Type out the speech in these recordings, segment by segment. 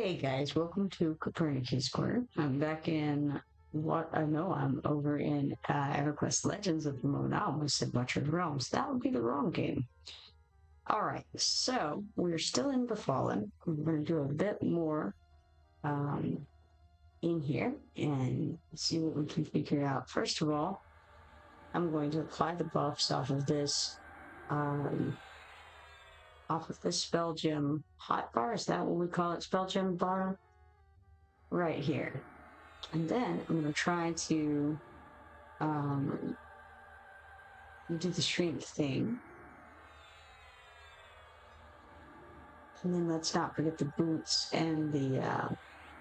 Hey guys, welcome to Kipoerneke's Corner. I'm back in what I know I'm over in Everquest Legends at the moment. I almost said Butchered Realms. That would be the wrong game. Alright, so we're still in the Fallen. We're going to do a bit more in here and see what we can figure out. First of all, I'm going to apply the buffs off of this spell gem hotbar. Is that what we call it? Spell gem bar? Right here. And then I'm going to try to do the shrink thing. And then let's not forget the boots and the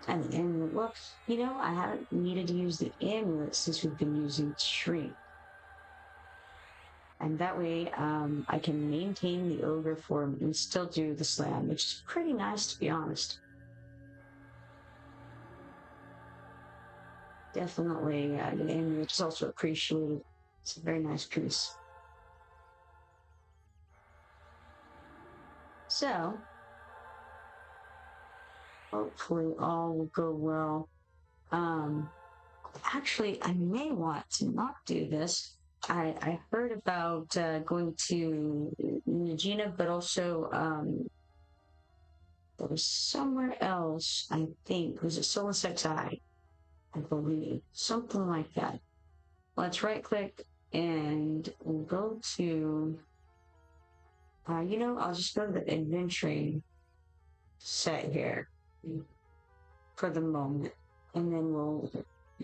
amulet. Well, you know, I haven't needed to use the amulet since we've been using shrink. And that way I can maintain the ogre form and still do the slam, which is pretty nice, to be honest. Definitely, the amulet is also appreciated. It's a very nice piece. So, hopefully all will go well. Actually, I may want to not do this. I heard about going to Najina, but also there was somewhere else, I think. Was it Solasexi? I believe. Something like that. Let's right click and we'll go to, you know, I'll just go to the adventuring set here for the moment. And then we'll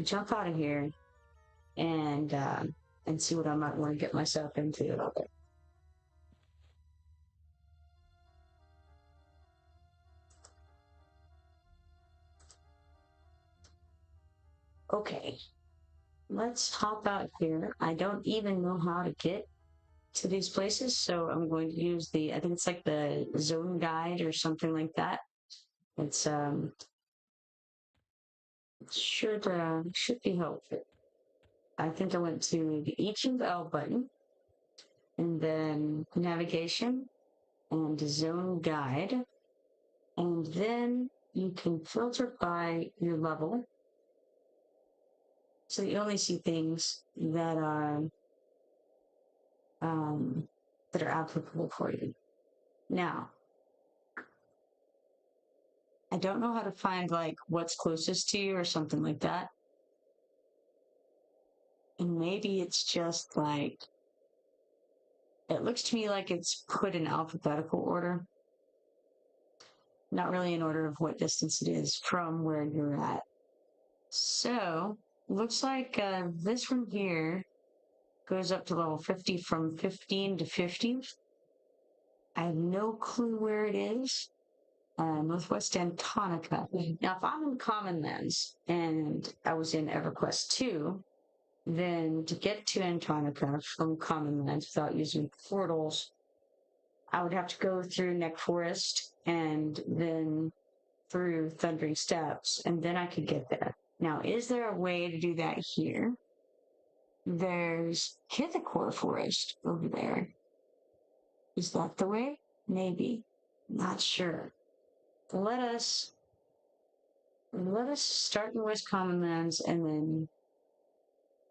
jump out of here and see what I might want to get myself into. Okay, let's hop out here. I don't even know how to get to these places, so I'm going to use the, I think it's like the zone guide or something like that. It's should be helpful. I think I went to the H and L button, and then navigation, and zone guide, and then you can filter by your level. So you only see things that are applicable for you. Now, I don't know how to find like what's closest to you or something like that. And maybe it's just like, it looks to me like it's put in alphabetical order. Not really in order of what distance it is from where you're at. So, looks like this one here goes up to level 50 from 15 to 50. I have no clue where it is. Northwest Antonica. Now, if I'm in Common Lands and I was in Everquest 2, then to get to Antonica from Common Lands without using portals, I would have to go through Neck Forest and then through Thundering Steps, and then I could get there. Now, is there a way to do that here? There's Kipoerneke Forest over there. Is that the way? Maybe. Not sure. Let us start in West Common Lands and then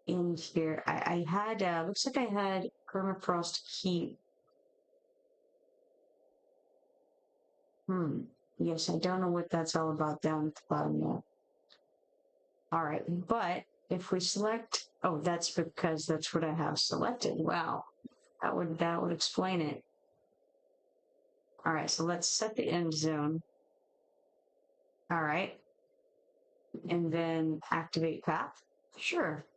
in here. I had looks like I had Permafrost Keep. Yes, I don't know what that's all about down at the bottom there. Alright, but if we select, oh, that's because that's what I have selected. Wow. That would explain it. Alright, so let's set the end zone. Alright. And then activate path. Sure.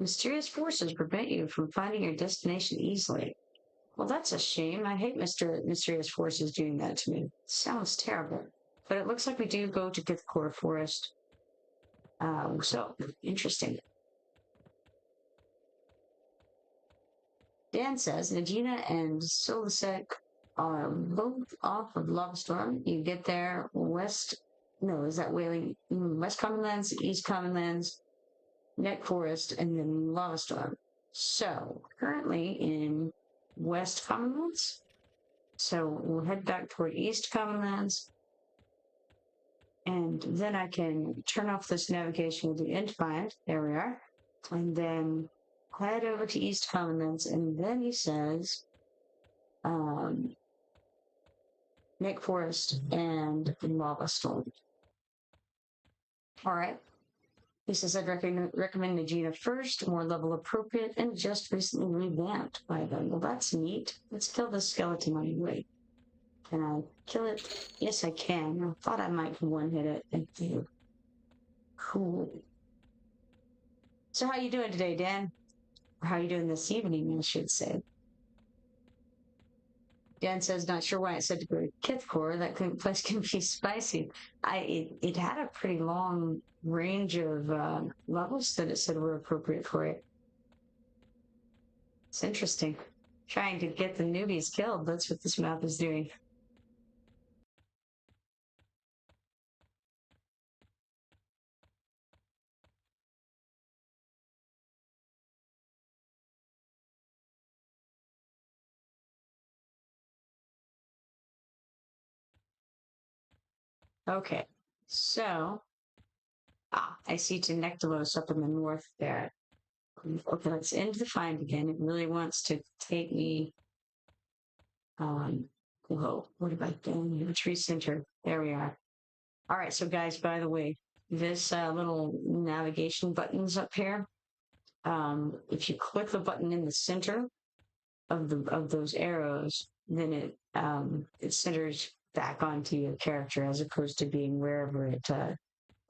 Mysterious forces prevent you from finding your destination easily. Well, that's a shame. I hate mysterious forces doing that to me. Sounds terrible. But it looks like we do go to Kipoerneke Forest. So, interesting. Dan says, Najina and Solasek are both off of Lava Storm. You get there west Common Lands, East Common Lands, Neck Forest, and then Lava Storm. So, currently in West Common Lands. So we'll head back toward East Common Lands, And then I can turn off this navigation with the end find. There we are. And then head over to East Commons. And then he says, Nick Forest and Lava Storm. All right. He says, I'd recommend Nagina first, more level appropriate, and just recently revamped by them. Well, that's neat. Let's kill this skeleton on the way. Can I kill it? Yes, I can. I thought I might one-hit it. Thank you. Cool. So how you doing today, Dan? Or how you doing this evening, I should say. Dan says, not sure why it said to go to Kithcore. That place can be spicy. It had a pretty long range of levels that it said were appropriate for it. It's interesting. Trying to get the newbies killed. That's what this map is doing. Okay, so I see Tenectalos up in the north there. Okay, let's end the find again. It really wants to take me. Whoa, what about the tree center? There we are. All right, so guys, by the way, this little navigation button's up here. If you click the button in the center of those arrows, then it centers back onto your character as opposed to being wherever it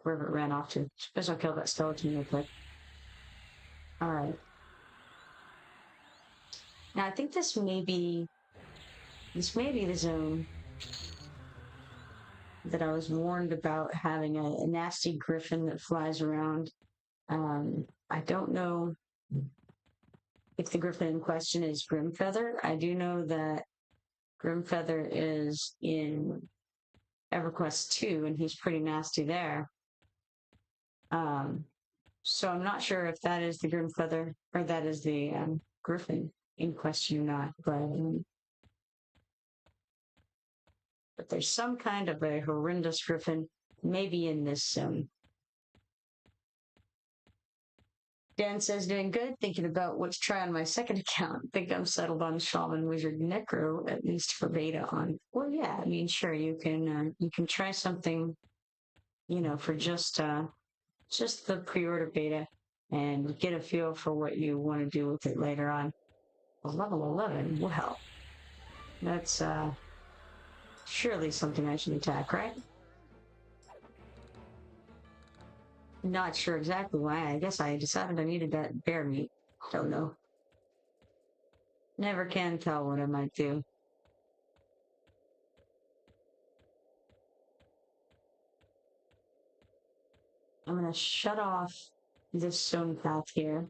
ran off to. Suppose I'll kill that skeleton real quick. All right. Now I think this may be the zone that I was warned about having a nasty griffin that flies around. I don't know if the griffin in question is Grimfeather. I do know that Grimfeather is in Everquest 2, and he's pretty nasty there. So I'm not sure if that is the Grimfeather or that is the griffin in question or not, but there's some kind of a horrendous griffin maybe in this zone. Dan says, doing good, thinking about what to try on my second account. Think I'm settled on Shaman Wizard Necro, at least for beta on. Well, yeah, I mean, sure, you can try something, for just the pre-order beta and get a feel for what you want to do with it later on. Well, level 11, well, that's surely something I should attack, right? Not sure exactly why. I guess I decided I needed that bear meat. Don't know. Never can tell what I might do. I'm going to shut off this zone path here.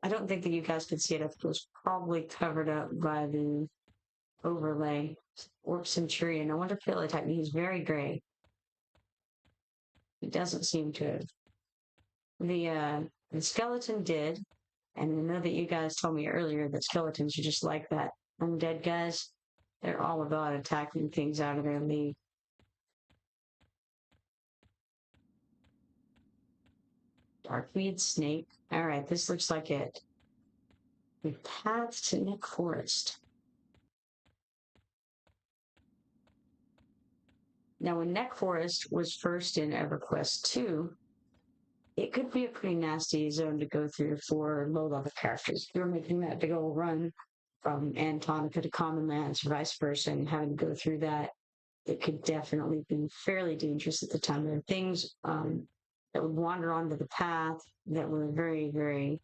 I don't think that you guys could see it. It was probably covered up by the overlay. Orc Centurion. I wonder if he'll attack me. He's very gray. He doesn't seem to have. The skeleton did, and I know that you guys told me earlier that skeletons are just like that. Undead guys, they're all about attacking things out of their league. Darkweed snake. All right, this looks like it. The path to Nick Forest. Now, when Neck Forest was first in Everquest 2, it could be a pretty nasty zone to go through for low-level characters. If you're making that big old run from Antonica to Common Lands, vice versa, and having to go through that, it could definitely be fairly dangerous at the time. There are things that would wander onto the path that were very, very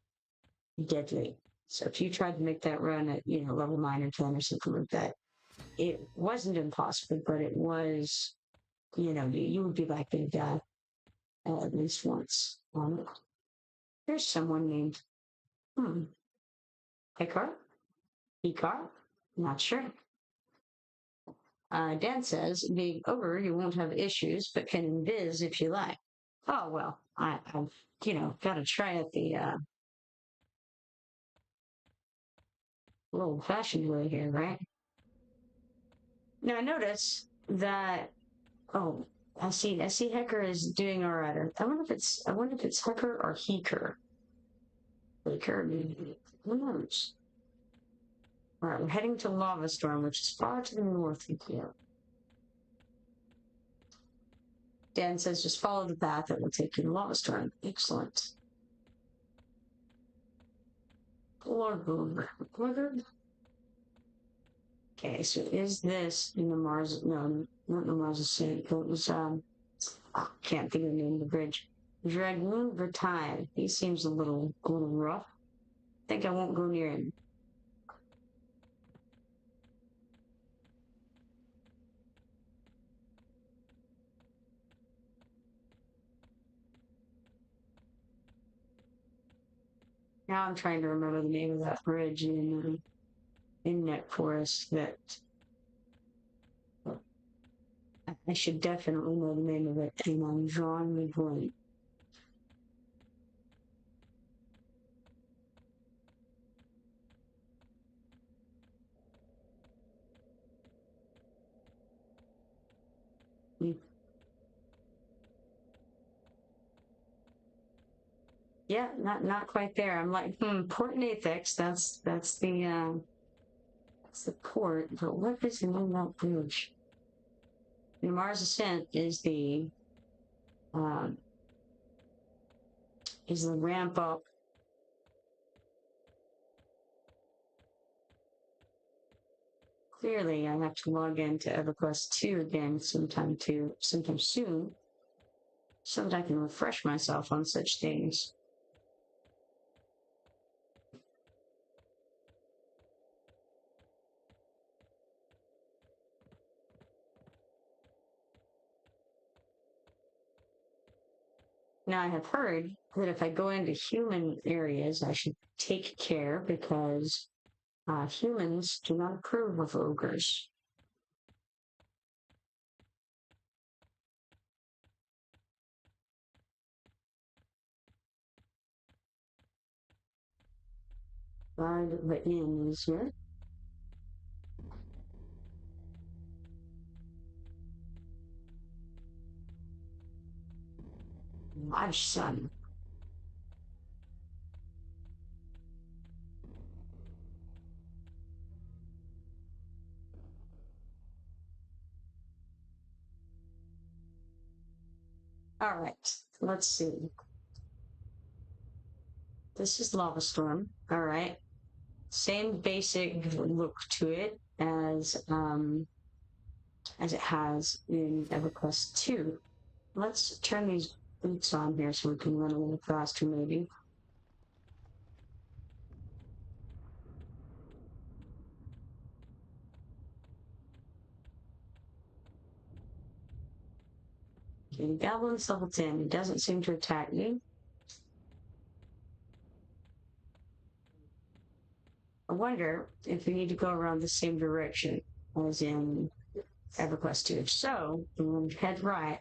deadly. So if you tried to make that run at, level 9 or 10 or something like that, it wasn't impossible, but it was, you would be likely to die at least once. There's someone named, Hikar? Hikar? Not sure. Dan says, being Ogre, you won't have issues, but can invis if you like. Oh, well, I've, got to try it the old-fashioned way here, right? Now, I notice that, I see Hecker is doing all right. I wonder if it's Hecker or Heker. Heker, who knows? All right, we're heading to Lava Storm, which is far to the north of here. Dan says just follow the path that will take you to Lava Storm. Excellent. Ogre. Okay, so is this in the Mars? No, not the Mars Ascent. It was can't think of the name of the bridge. Dragoon Vertime. He seems a little rough. I think I won't go near him. Now I'm trying to remember the name of that bridge in Net Forest that I should definitely know the name of it, and I'm drawing the blank. Yeah, not quite there. I'm like, Port Nathex, that's the port, but what is the name of that bridge? The Mars Ascent is the ramp up. Clearly, I have to log into Everquest 2 again sometime soon, so that I can refresh myself on such things. Now, I have heard that if I go into human areas, I should take care because humans do not approve of ogres. The inn is here. My son. All right, let's see. This is Lava Storm. All right, same basic look to it as it has in EverQuest 2. Let's turn these boots on here so we can run a little faster, maybe. Okay, Goblin's level 10. It doesn't seem to attack me. I wonder if we need to go around the same direction as in EverQuest 2. If so, we'll head right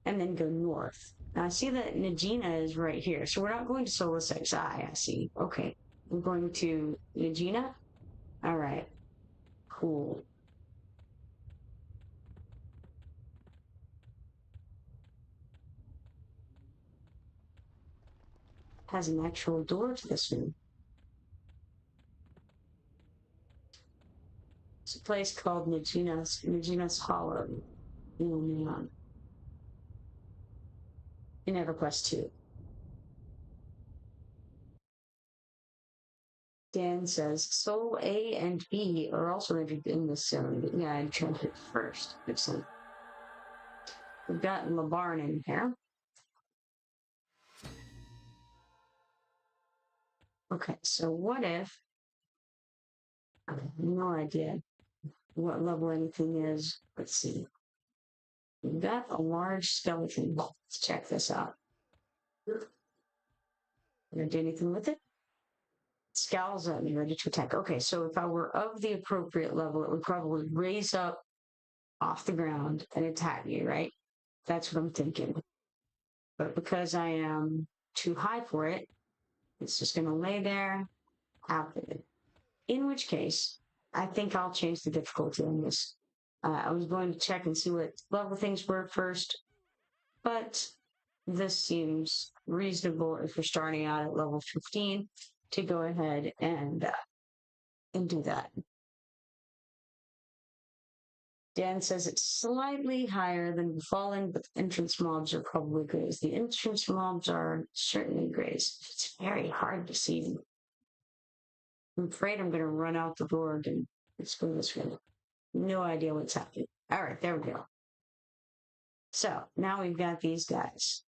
and then go north. Now I see that Najina is right here, so we're not going to Solus XI, I see. Okay, we're going to Najina? All right, cool. Has an actual door to this one. It's a place called Najina's Hollow in EverQuest 2. Dan says Soul A and B are also entered in this zone. Yeah, I tried it first. Excellent. We've got LeBarn in here. Okay, so what if I have no idea what level anything is. Let's see. We've got a large skeleton. Let's check this out. Gonna do anything with it? Scowls at me, ready to attack. Okay, so if I were of the appropriate level, it would probably raise up off the ground and attack me, right? That's what I'm thinking. But because I am too high for it, it's just gonna lay there, happen. In which case, I think I'll change the difficulty on this. I was going to check and see what level things were first, but this seems reasonable if you're starting out at level 15 to go ahead and do that. Dan says it's slightly higher than falling, but the entrance mobs are probably grays. The entrance mobs are certainly grays. It's very hard to see them. I'm afraid I'm going to run out the door and let's go this way. No idea what's happening. All right, there we go. So now we've got these guys.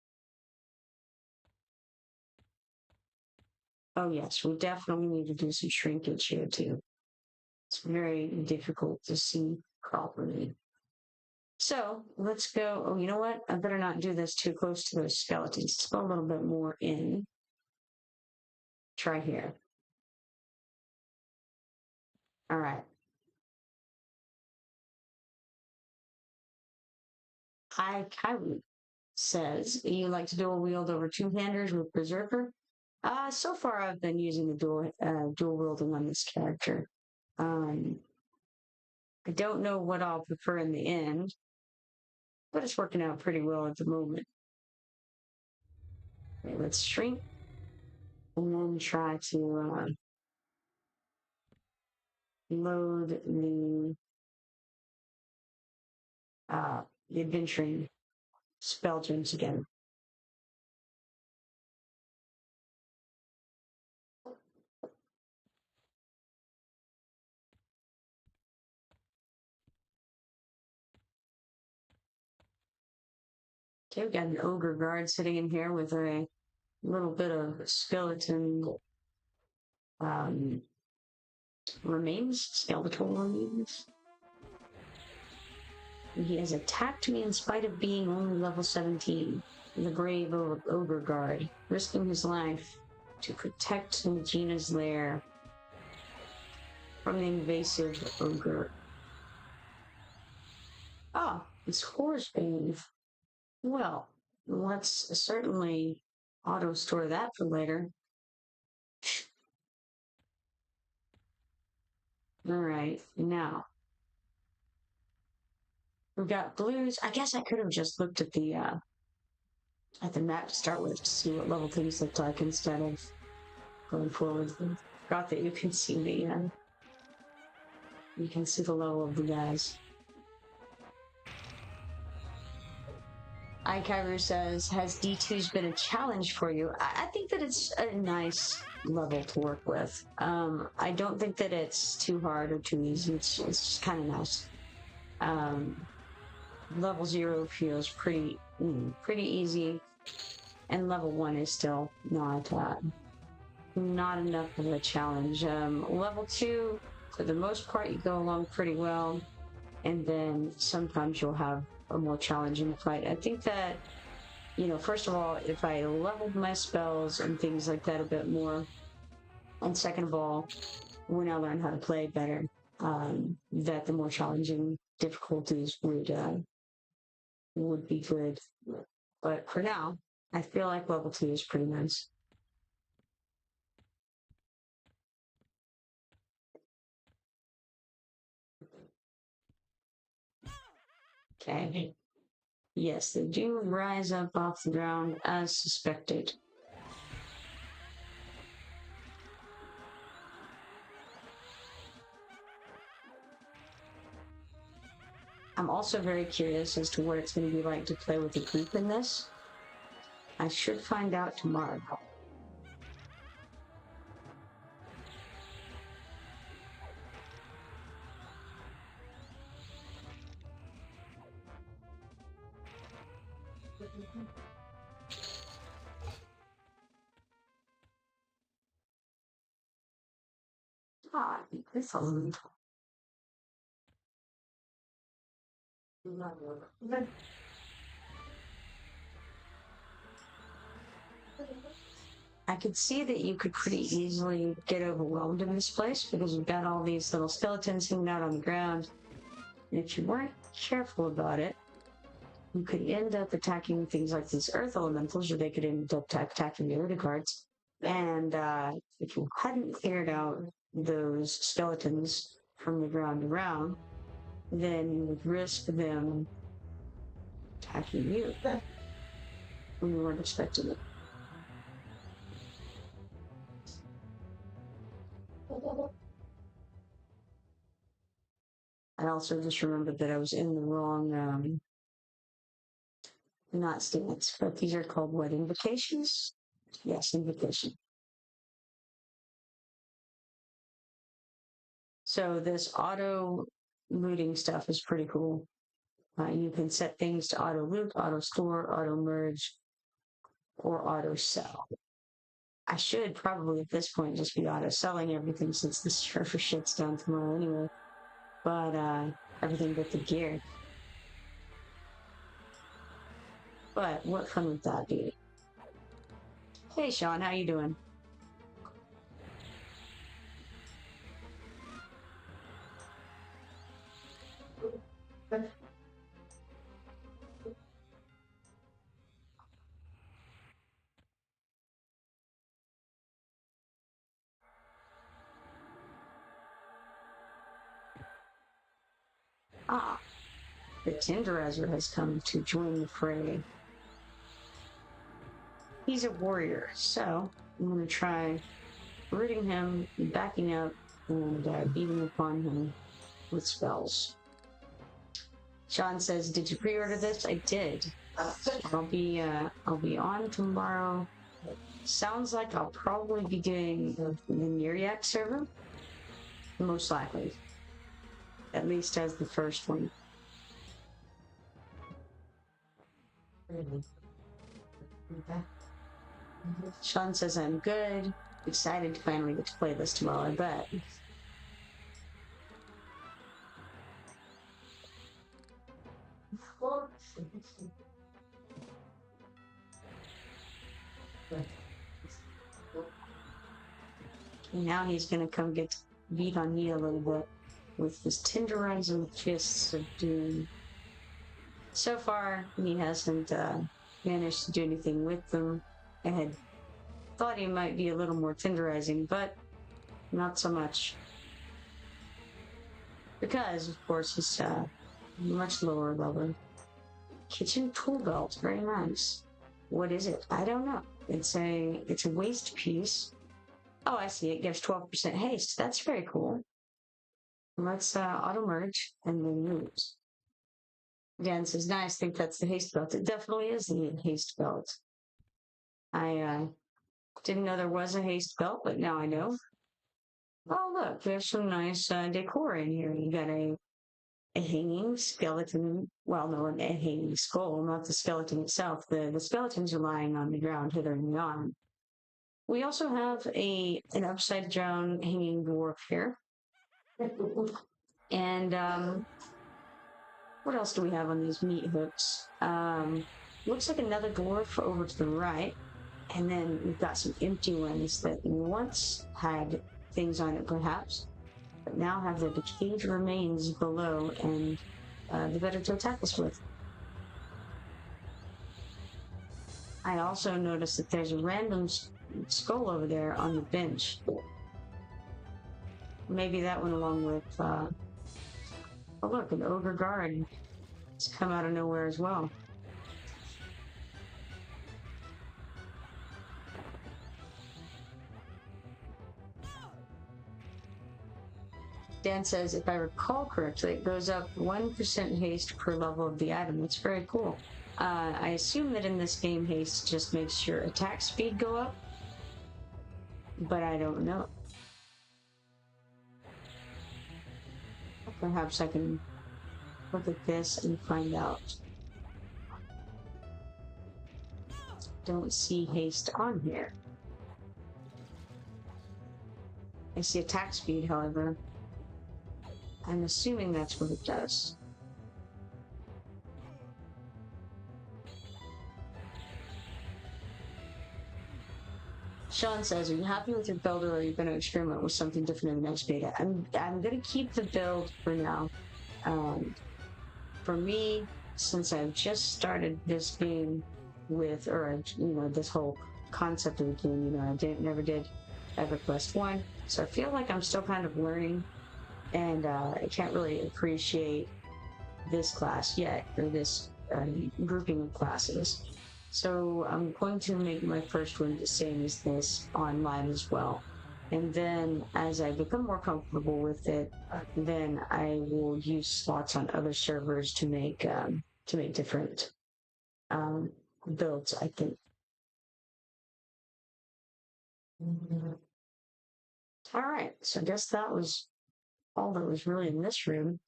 Oh yes, we definitely need to do some shrinkage here too. It's very difficult to see properly. So let's go. Oh, you know what? I better not do this too close to those skeletons. Let's go a little bit more in. Try here. All right. Hi, Kyrie says you like to dual wield over two-handers with Berserker. So far I've been using the dual wielding on this character. I don't know what I'll prefer in the end, but it's working out pretty well at the moment. Okay, let's shrink and then try to load the adventuring spell gems again. Okay, we've got an ogre guard sitting in here with a little bit of skeleton skeletal remains. And he has attacked me in spite of being only level 17. The brave ogre guard, risking his life to protect Gina's lair from the invasive ogre. Ah, it's Horsebane. Well, let's certainly auto-store that for later. All right, now we've got blues. I guess I could have just looked at the map to start with to see what level things look like instead of going forward. Forgot that you can see the level of the guys. Ikairu says, has D2s been a challenge for you? I think that it's a nice level to work with. I don't think that it's too hard or too easy. It's just kind of nice. Level 0 feels pretty easy, and level 1 is still not enough of a challenge. Level 2, for the most part, you go along pretty well, and then sometimes you'll have a more challenging fight. I think that, first of all, if I leveled my spells and things like that a bit more, and second of all, when I learn how to play better, that the more challenging difficulties would be good. But for now, I feel like level 2 is pretty nice. Okay. Yes, they do rise up off the ground as suspected. I'm also very curious as to what it's going to be like to play with a group in this. I should find out tomorrow. Ah, this one. I could see that you could pretty easily get overwhelmed in this place because you've got all these little skeletons hanging out on the ground. And if you weren't careful about it, you could end up attacking things like these earth elementals, or they could end up attacking the Order cards. And if you hadn't cleared out those skeletons from the ground around, then you would risk them attacking you when you weren't expecting it. I also just remembered that I was in the wrong, not stance, but these are called what, invocations? Yes, invocation. So this auto looting stuff is pretty cool. You can set things to auto loot, auto store, auto merge, or auto sell. I should probably at this point just be auto selling everything since the server shuts down tomorrow anyway. But everything but the gear. But what fun would that be? Hey Sean, how you doing? Ah, the Tenderizer has come to join the fray. He's a warrior, so I'm going to try rooting him, backing up, and beating upon him with spells. Sean says, "Did you pre-order this?" I did. I'll be on tomorrow. Sounds like I'll probably be doing the Miriac server, most likely. At least as the first one. Sean says I'm good. Excited to finally get to play this tomorrow, I bet. Now he's gonna come get beat on me a little bit with his tenderizing fists of doom. So far, he hasn't managed to do anything with them. I had thought he might be a little more tenderizing, but not so much. Because, of course, he's much lower level. Kitchen tool belt, very nice. What is it? I don't know. It's a waste piece. Oh, I see. It gives 12% haste. That's very cool. Let's auto merge and then use. Dan says, "Nice. Think that's the haste belt." It definitely is the haste belt. I didn't know there was a haste belt, but now I know. Oh, look, there's some nice decor in here. You got a hanging skeleton. Well, no, a hanging skull, not the skeleton itself. The skeletons are lying on the ground hither and yon. We also have an upside down hanging dwarf here. And what else do we have on these meat hooks? Looks like another dwarf over to the right. And then we've got some empty ones that once had things on it, perhaps, but now have their decayed remains below and the better to attack us with. I also noticed that there's a random skull over there on the bench. Maybe that went along with, oh look, an ogre guard. It's come out of nowhere as well. Dan says, if I recall correctly, it goes up 1% haste per level of the item. That's very cool. I assume that in this game, haste just makes your attack speed go up, but I don't know. Perhaps I can look at this and find out. Don't see haste on here. I see attack speed, however. I'm assuming that's what it does. Sean says, "Are you happy with your build, or are you going to experiment with something different in the next beta?" I'm going to keep the build for now. For me, since I've just started this game with, or this whole concept of the game, I never did Everquest 1, so I feel like I'm still kind of learning and I can't really appreciate this class yet, or this grouping of classes. So I'm going to make my first one the same as this online as well. And then as I become more comfortable with it, then I will use slots on other servers to make different builds, I think. All right, so I guess that was all that was really in this room.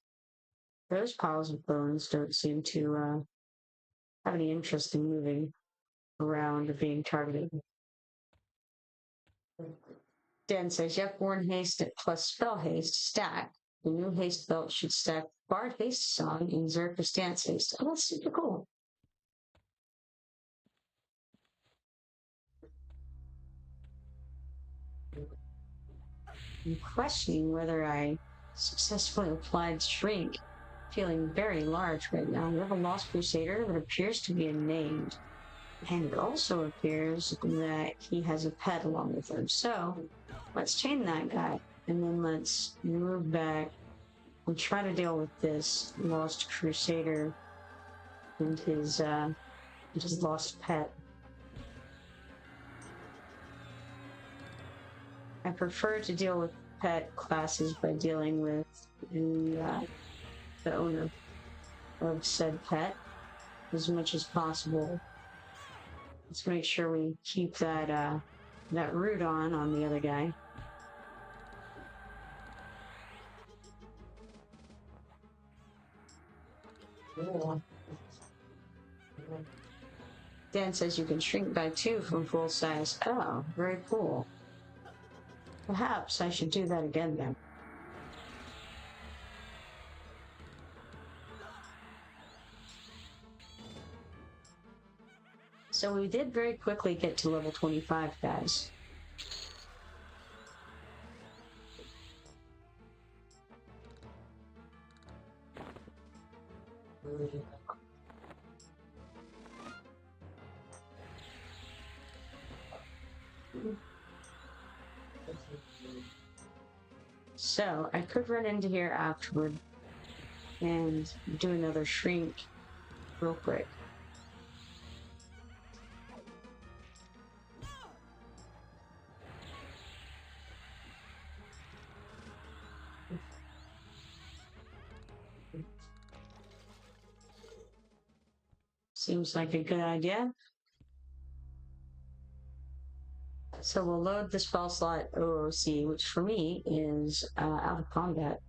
Those piles of bones don't seem to have any interest in moving around or being targeted. Dan says you have Born Haste plus Spell Haste stack. The new Haste belt should stack Bard Haste Song and Zerka Stance Haste. Oh, that's super cool. I'm questioning whether I successfully applied Shrink. Feeling very large right now. We have a Lost Crusader that appears to be unnamed. And it also appears that he has a pet along with him. So let's chain that guy. And then let's move back and try to deal with this Lost Crusader and his lost pet. I prefer to deal with pet classes by dealing with the owner of said pet as much as possible. Let's make sure we keep that that root on the other guy. Dan says you can shrink by 2 from full size. Oh, very cool. Perhaps I should do that again then. So we did very quickly get to level 25, guys. So I could run into here afterward and do another shrink real quick. Seems like a good idea. So we'll load the spell slot OOC, which for me is out of combat.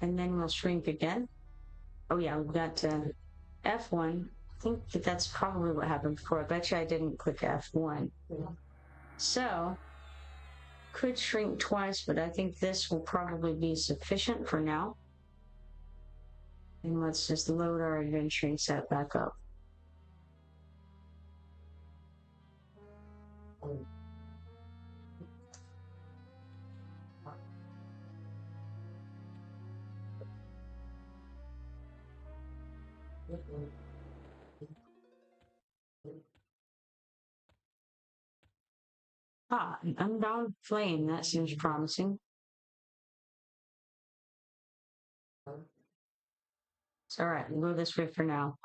And then we'll shrink again. Oh yeah, we've got F1. I think that's probably what happened before. I bet you I didn't click F1. So, could shrink twice, but I think this will probably be sufficient for now. And let's just load our adventuring set back up. Ah, an unbound flame. That seems promising. It's all right. We'll go this way for now.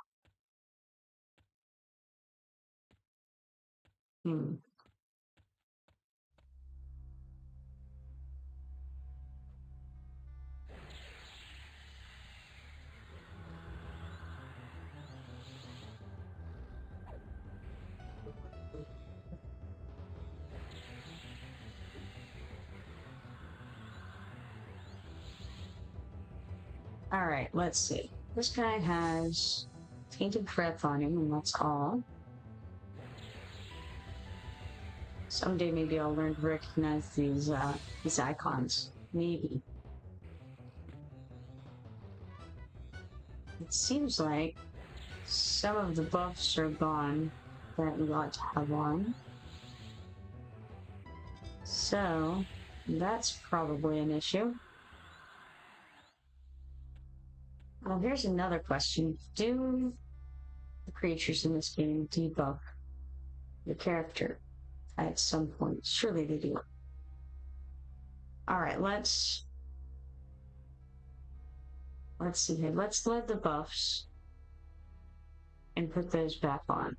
All right, let's see. This guy has tainted breath on him, and that's all. Someday maybe I'll learn to recognize these icons. Maybe. It seems like some of the buffs are gone that we ought to have on. So that's probably an issue. Well, here's another question. Do the creatures in this game debuff? your character at some point. Surely they do. All right, let's see here. Let's load the buffs and put those back on.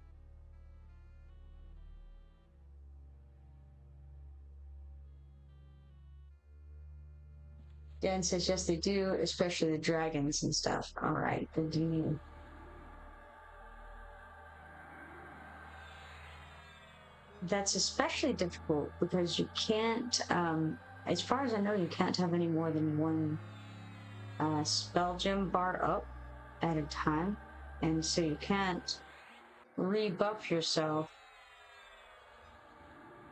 Dan says, yes, they do, especially the dragons and stuff. All right, good to know. That's especially difficult because you can't, as far as I know, you can't have any more than one spell gem bar up at a time. And so you can't rebuff yourself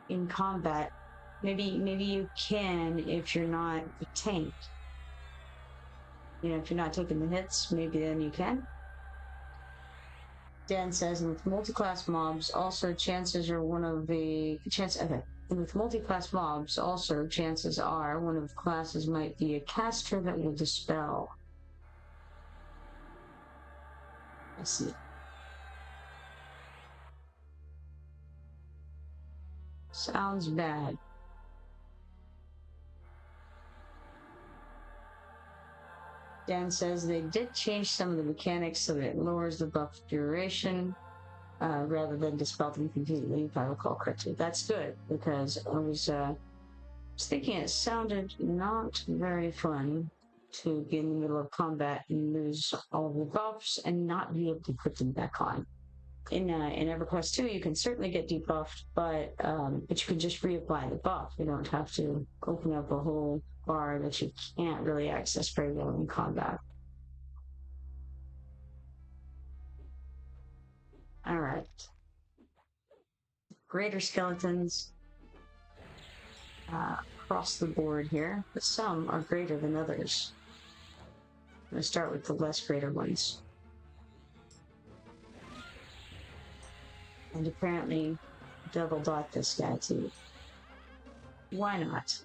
in combat. Maybe you can if you're not a tank. You know, if you're not taking the hits, maybe then you can. Dan says, and with multi-class mobs, also chances are one of the And with multi-class mobs, also chances are one of the classes might be a caster that will dispel. I see. Sounds bad. Dan says they did change some of the mechanics so that it lowers the buff duration rather than dispel them completely, if I recall correctly. That's good, because I was thinking it sounded not very fun to be in the middle of combat and lose all the buffs and not be able to put them back on. In Everquest 2, you can certainly get debuffed, but you can just reapply the buff. You don't have to open up a whole bar that you can't really access very well in combat. All right. Greater skeletons across the board here, but some are greater than others. I'm going to start with the less greater ones. And apparently double dot this guy too. Why not?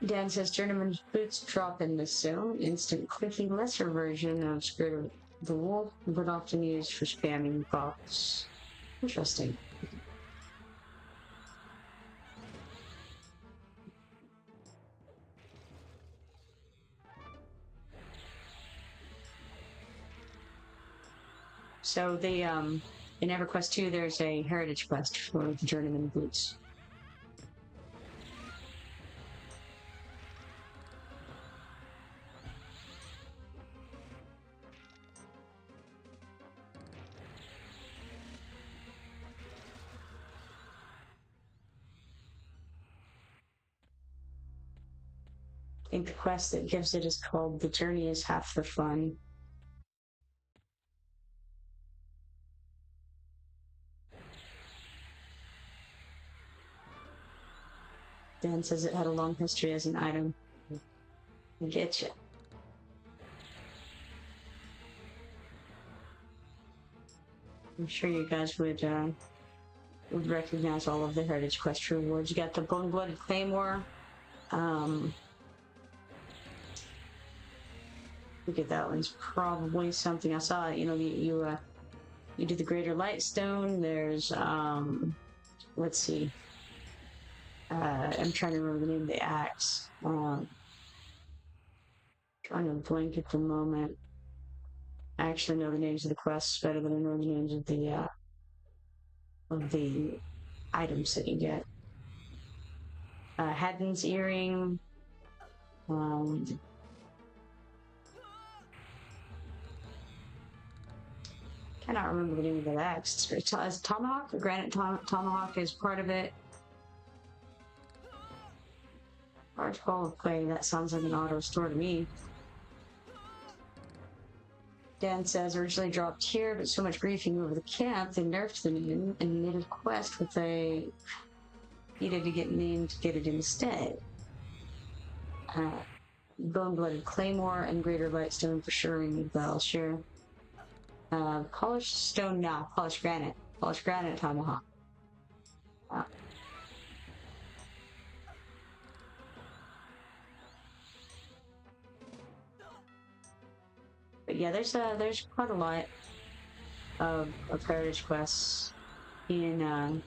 Dan says Journeyman's boots drop in this zone. Instant clicking, lesser version of Spirit of the Wolf, but often used for spamming buffs. Interesting. So they in Everquest 2 there's a heritage quest for the Journeyman boots. I think the quest that gives it is called The Journey is Half the Fun. Dan says it had a long history as an item. I get you. I'm sure you guys would recognize all of the Heritage Quest rewards. You got the Bone-Blooded Claymore. Look at that one's probably something I saw. You know, you do the Greater Lightstone. There's let's see. I'm trying to remember the name of the axe. Trying to blank at the moment. I actually know the names of the quests better than I know the names of the items that you get. Haddon's Earring. Cannot remember the name of that axe. It's Tomahawk. The Granite Tomahawk is part of it. Large ball of clay. That sounds like an auto store to me. Dan says originally dropped here, but so much griefing over the camp, they nerfed the name and made a quest with a needed to get named to get it instead. Bone-blooded claymore and greater lightstone for sure. We need bell, sure. Polished stone now. Polished granite. Polished granite tomahawk. But yeah, there's quite a lot of heritage quests in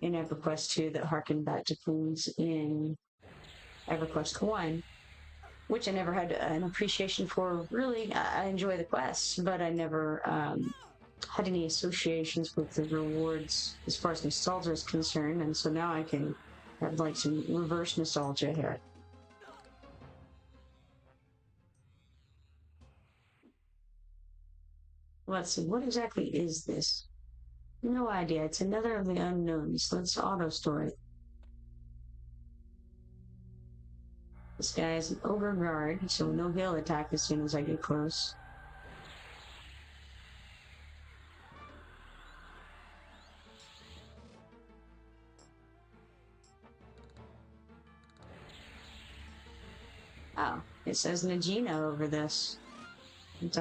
Everquest 2 that harken back to things in Everquest 1, which I never had an appreciation for. Really, I enjoy the quests, but I never had any associations with the rewards as far as nostalgia is concerned, and so now I can have like some reverse nostalgia here. Let's see, what exactly is this? No idea. It's another of the unknowns. Let's auto-store it. This guy is an ogre guard, so no heal attack as soon as I get close. Oh, it says Najina over this. And,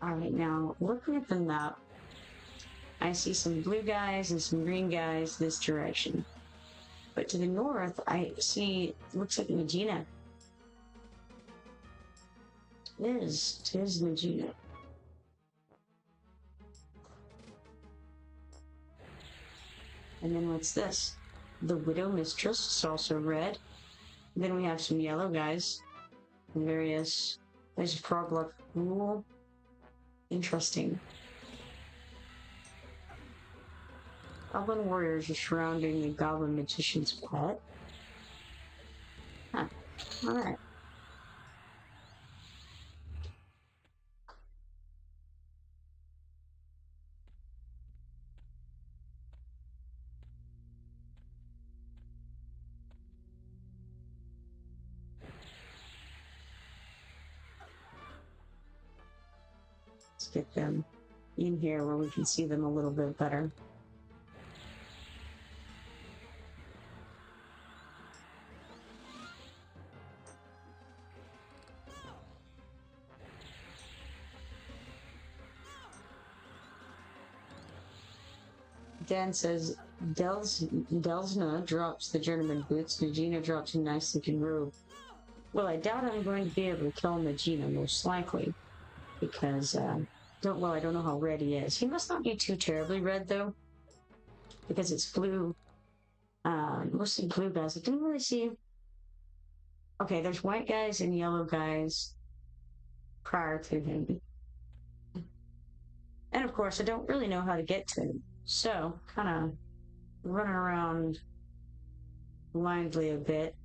alright, now, looking at the map, I see some blue guys and some green guys this direction. But to the north, I see, looks like Najina. Tis Najina. And then what's this? The Widow Mistress is also red. And then we have some yellow guys. And various... There's a frog-like rule. Interesting. Goblin warriors are surrounding the goblin magician's pet. Huh. Alright. Let's get them in here where we can see them a little bit better. Dan says, Delsna drops the journeyman boots, Najina drops a nice looking robe. Well, I doubt I'm going to be able to kill Najina, most likely. Because, I don't know how red he is. He must not be too terribly red, though. Because it's blue. Mostly blue guys. I didn't really see... Okay, there's white guys and yellow guys prior to him. And of course, I don't really know how to get to him. So, kind of running around blindly a bit.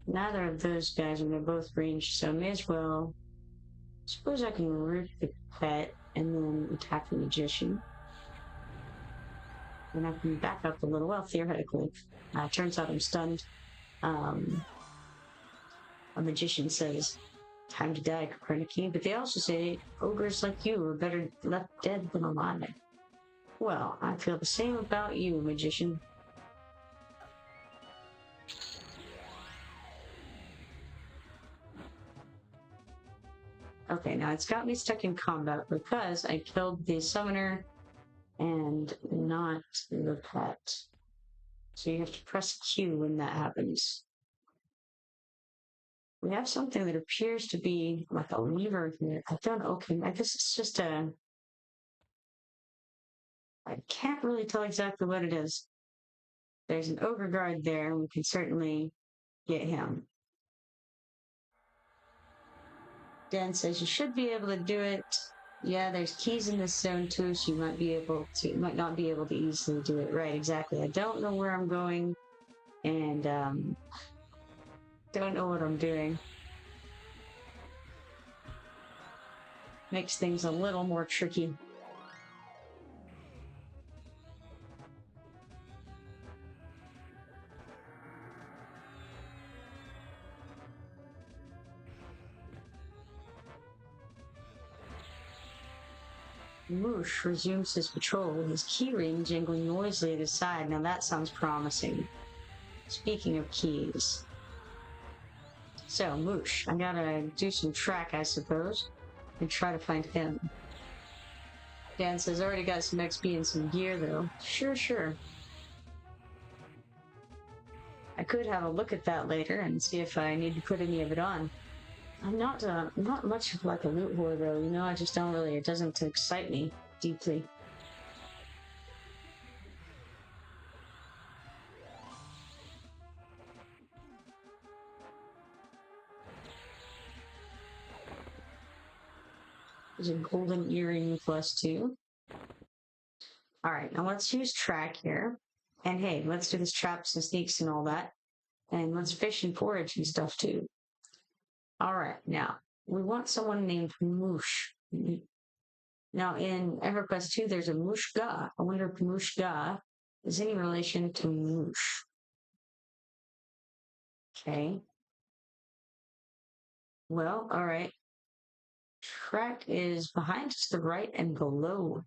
Neither of those guys, and they're both ranged, so I may as well... Suppose I can root the pet and then attack the magician. And I can back up a little, well, theoretically. Turns out I'm stunned. A magician says, time to die, Kipoerneke, but they also say, ogres like you are better left dead than alive. Well, I feel the same about you, magician. Okay, now it's got me stuck in combat because I killed the summoner and not the pet. So you have to press Q when that happens. We have something that appears to be like a lever here. I don't know. Okay, I guess it's just a... I can't really tell exactly what it is. There's an ogre guard there, and we can certainly get him. Dan says you should be able to do it. Yeah, there's keys in this zone too, so you might not be able to easily do it. Right, exactly. I don't know where I'm going, and don't know what I'm doing. Makes things a little more tricky. Moosh resumes his patrol, his keyring jingling noisily at his side. Now that sounds promising. Speaking of keys. So, Moosh, I gotta do some track, I suppose, and try to find him. Dan says, already got some XP and some gear, though. Sure. I could have a look at that later and see if I need to put any of it on. I'm not much of like a loot whore, though, you know, I just don't really, it doesn't excite me deeply. There's a golden earring +2. Alright, now let's use track here. And hey, let's do this traps and sneaks and all that. And let's fish and forage and stuff too. Alright, now, we want someone named Moosh. Now, in Everquest 2, there's a Mooshga. I wonder if Mooshga is any relation to Moosh. Okay. Well, alright. Track is behind to the right and below.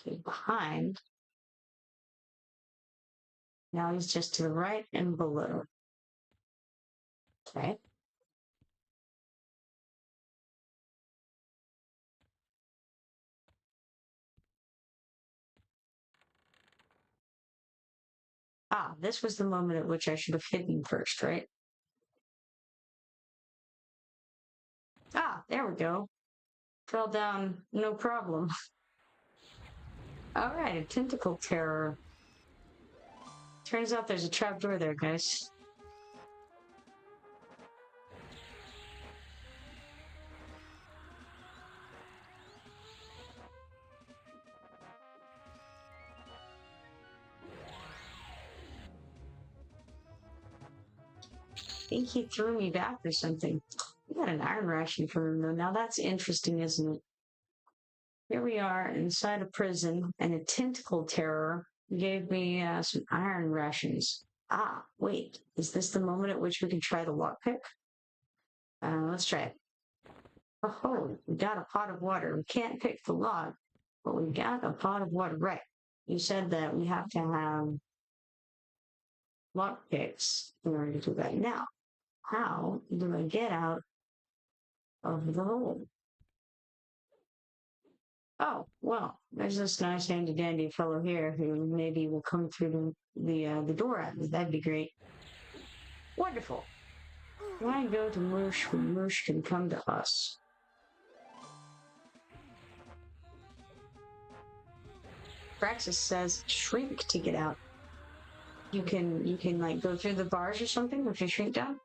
Okay, behind. Now he's just to the right and below. Okay. Ah, this was the moment at which I should have hidden first, right? Ah, there we go. Fell down, no problem. Alright, a tentacle terror. Turns out there's a trapdoor there, guys. I think he threw me back or something. We got an iron ration for him, though. Now that's interesting, isn't it? Here we are inside a prison, and a tentacle terror gave me some iron rations. Ah, wait. Is this the moment at which we can try the lockpick? Let's try it. Oh, we got a pot of water. We can't pick the lock, but we got a pot of water. Right. You said that we have to have lockpicks in order to do that. Now, how do I get out of the hole? Oh, well, there's this nice handy dandy fellow here who maybe will come through the door at me. That'd be great. Wonderful. Why go to Moosh when Moosh can come to us? Praxis says shrink to get out. You can like go through the bars or something if you shrink down.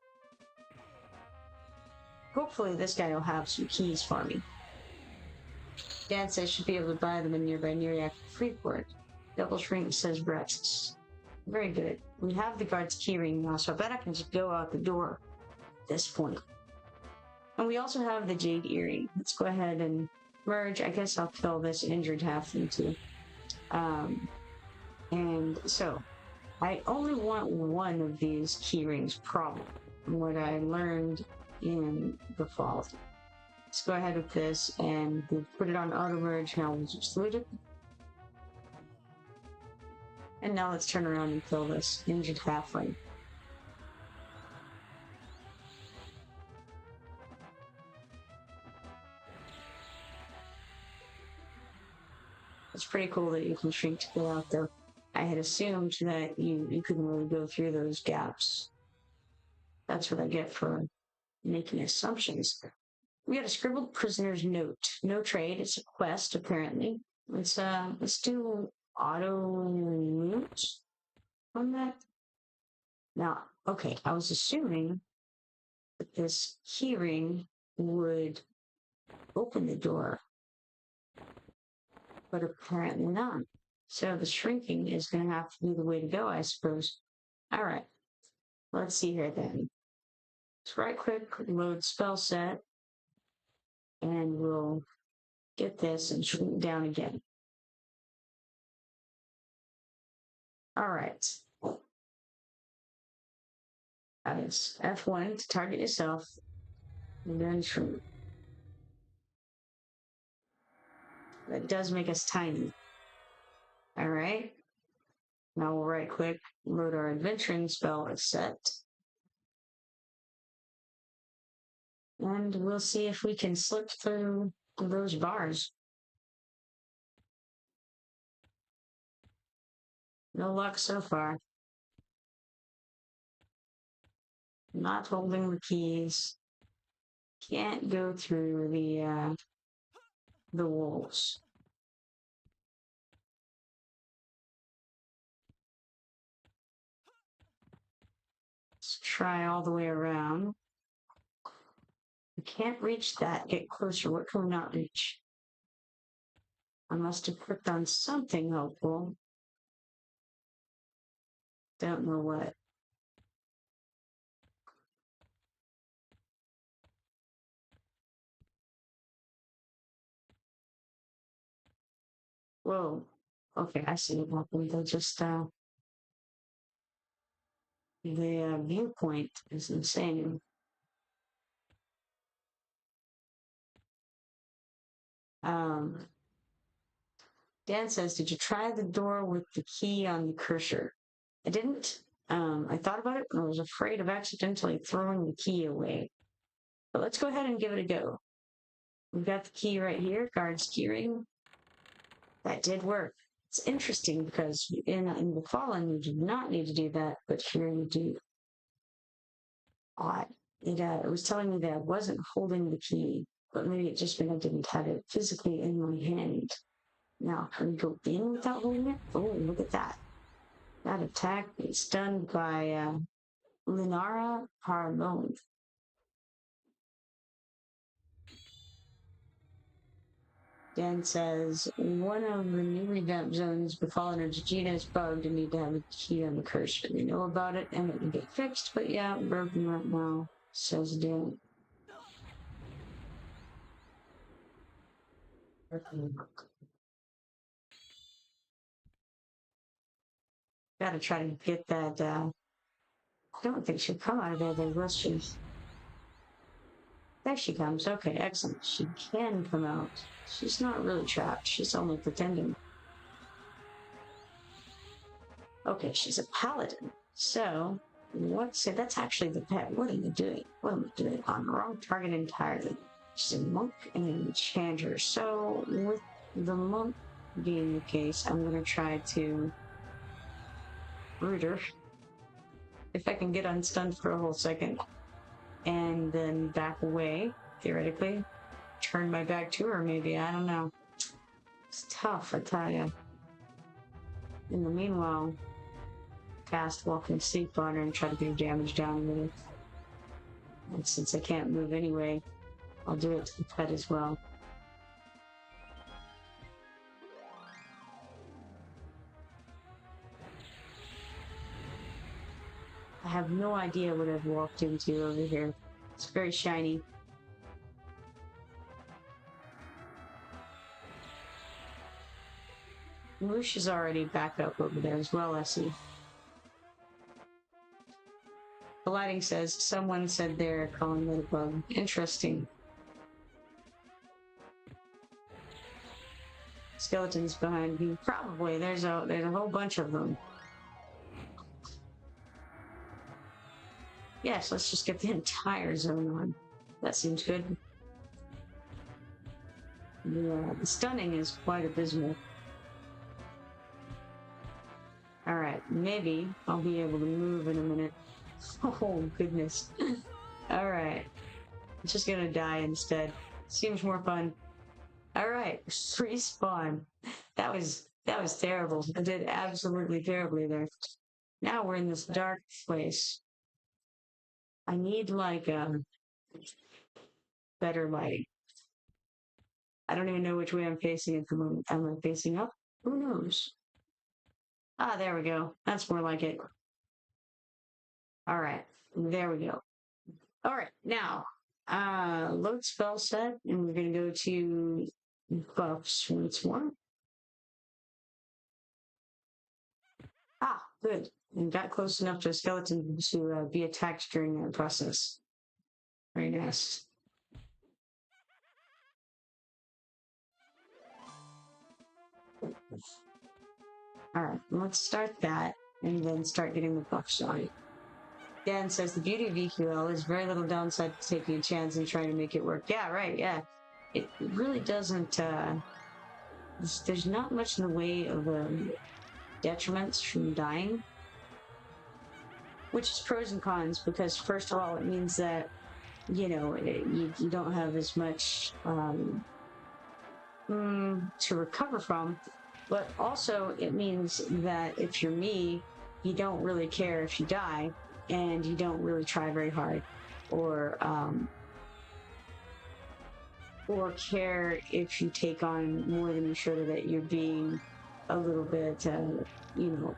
Hopefully this guy will have some keys for me. Dan says should be able to buy them in nearby Neriac Freeport. Double shrink says breasts. Very good. We have the guard's keyring now, so I bet I can just go out the door at this point. And we also have the jade earring. Let's go ahead and merge. I guess I'll kill this injured halfling too. And so I only want one of these keyrings, probably, from what I learned in the fall. Let's go ahead with this and we'll put it on auto merge. Now we'll just delete it. And now let's turn around and kill this injured halfling. It's pretty cool that you can shrink to go out there. I had assumed that you couldn't really go through those gaps. That's what I get for making assumptions. We got a scribbled prisoner's note. No trade. It's a quest, apparently. Let's do auto loot on that. Now, okay, I was assuming that this keyring would open the door, but apparently not. So the shrinking is going to have to be the way to go, I suppose. All right, let's see here then. Let's right click, load spell set, and we'll get this and shrink down again. All right. That is F1 to target yourself, and then shrink. That does make us tiny. All right. Now we'll right click, load our adventuring spell as set. And we'll see if we can slip through those bars. No luck so far. Not holding the keys. Can't go through the walls. Let's try all the way around. We can't reach that. Get closer. What can we not reach? I must have clicked on something helpful. Don't know what. Whoa. Okay, I see what happened. They just, the viewpoint is insane. Dan says, did you try the door with the key on the cursor? I didn't. I thought about it and I was afraid of accidentally throwing the key away. But let's go ahead and give it a go. We've got the key right here, guard's keyring. That did work. It's interesting because in the Fallen, you did not need to do that, but here you do. Odd. It was telling me that I wasn't holding the key, but maybe it just meant I didn't have it physically in my hand. Now, can we go in without holding it? Oh, look at that. That attack is done by Linara Harmon. Dan says, one of the new revamp zones befallen or Gina is bugged and need to have a key on the cursor. We know about it and it can get fixed, but yeah, broken right now, says Dan. Gotta try to get that, I don't think she'll come out of there, unless she's... There she comes. Okay, excellent. She can come out. She's not really trapped. She's only pretending. Okay, she's a paladin. So, that's actually the pet. What am I doing? What am I doing? On the wrong target entirely. She's a monk and an enchanter. So, with the monk being the case, I'm going to try to root her. If I can get unstunned for a whole second. And then back away, theoretically. Turn my back to her, maybe. I don't know. It's tough, I tell you. In the meanwhile, cast Walking Sleep on her and try to do damage down a minute. And since I can't move anyway, I'll do it to the pet as well. I have no idea what I've walked into over here. It's very shiny. Moosh is already back up over there as well, I see. The lighting says, someone said they're calling it a bug. Interesting. Skeletons behind you. Probably. There's a whole bunch of them. Yes, let's just get the entire zone on. That seems good. Yeah, the stunning is quite abysmal. Alright, maybe I'll be able to move in a minute. Oh, goodness. Alright. I'm just gonna die instead. Seems more fun. Alright, respawn. That was terrible. I did absolutely terribly there. Now we're in this dark place. I need, like, better lighting. I don't even know which way I'm facing at the moment. Am I facing up? Who knows? Ah, there we go. That's more like it. All right, there we go. All right, now, load spell set, and we're going to go to buffs once more. Ah, good. And got close enough to a skeleton to be attacked during that process. Very nice. Alright, let's start that, and then start getting the buffs on it. Dan says the beauty of EQL is very little downside to taking a chance and trying to make it work. Yeah, right, yeah. It really doesn't, there's not much in the way of detriments from dying. Which is pros and cons, because first of all, it means that, you know, you don't have as much to recover from, but also it means that if you're me, you don't really care if you die, and you don't really try very hard, or care if you take on more than you should, or that you're being a little bit, you know,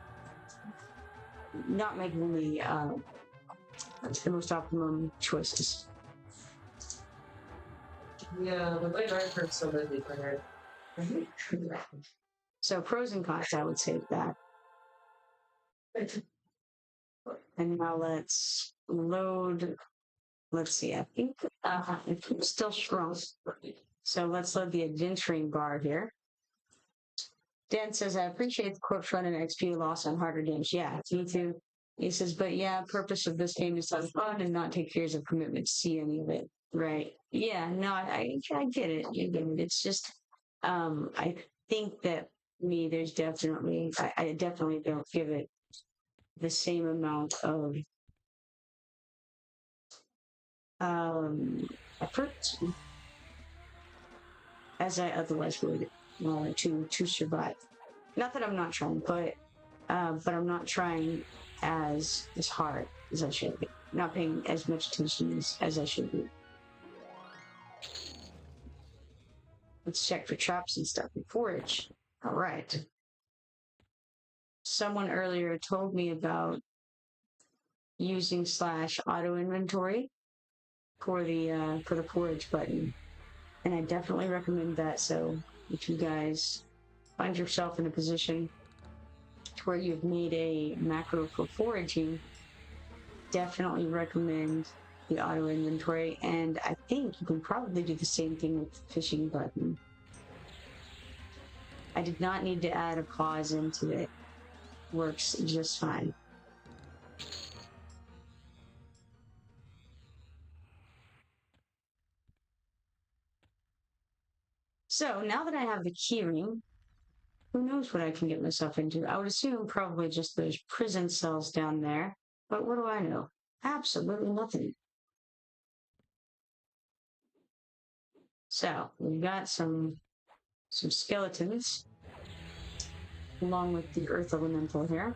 not making the most optimum choices. Yeah, the way I heard somebody better. So pros and cons, I would say that. And now let's load. Let's see. I think it's still strong. So let's load the adventuring bar here. Dan says, I appreciate the corpse run and XP loss on harder games. Yeah, me too. He says, but yeah, purpose of this game is to have fun and not take years of commitment to see any of it. Right. Yeah, no, I get it. It's just, I think that there's definitely, I definitely don't give it the same amount of effort as I otherwise would to survive. Not that I'm not trying, but I'm not trying as hard as I should be. Not paying as much attention as I should be. Let's check for traps and stuff and forage. All right. Someone earlier told me about using /auto inventory for the forage button, and I definitely recommend that. So if you guys find yourself in a position where you've made a macro for foraging, definitely recommend the auto inventory, and I think you can probably do the same thing with the fishing button. I did not need to add a pause into it. Works just fine. So now that I have the keyring, who knows what I can get myself into? I would assume probably just those prison cells down there, but what do I know? Absolutely nothing. So we've got some skeletons along with the earth elemental here.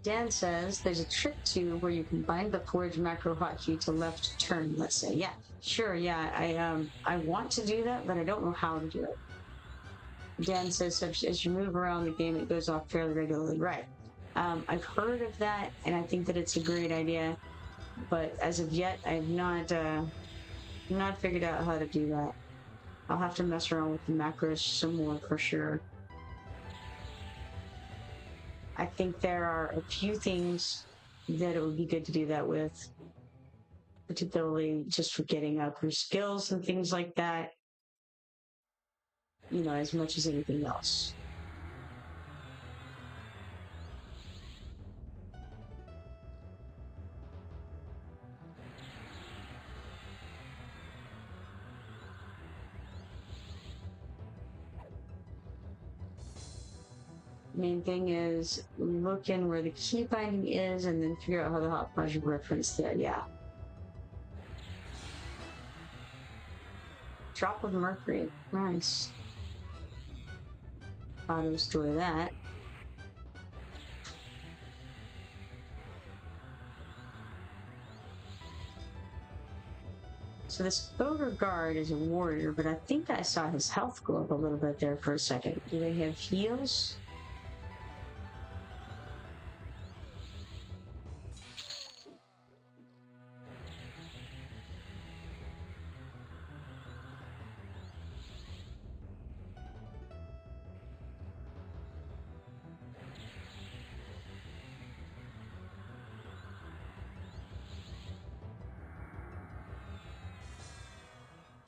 Dan says there's a trick to where you can bind the forage macro hotkey to left turn, let's say. Yeah, sure, yeah, I want to do that, but I don't know how to do it. Dan says as you move around the game, it goes off fairly regularly. Right. I've heard of that, and I think that it's a great idea, but as of yet, I have not figured out how to do that. I'll have to mess around with the macros some more for sure. I think there are a few things that it would be good to do that with, particularly just for getting up your skills and things like that, you know, as much as anything else. Main thing is look in where the key binding is and then figure out how the hot project reference there. Yeah. Drop of mercury. Nice. Auto store that. So this Ogre guard is a warrior, but I think I saw his health go up a little bit there for a second. Do they have heals?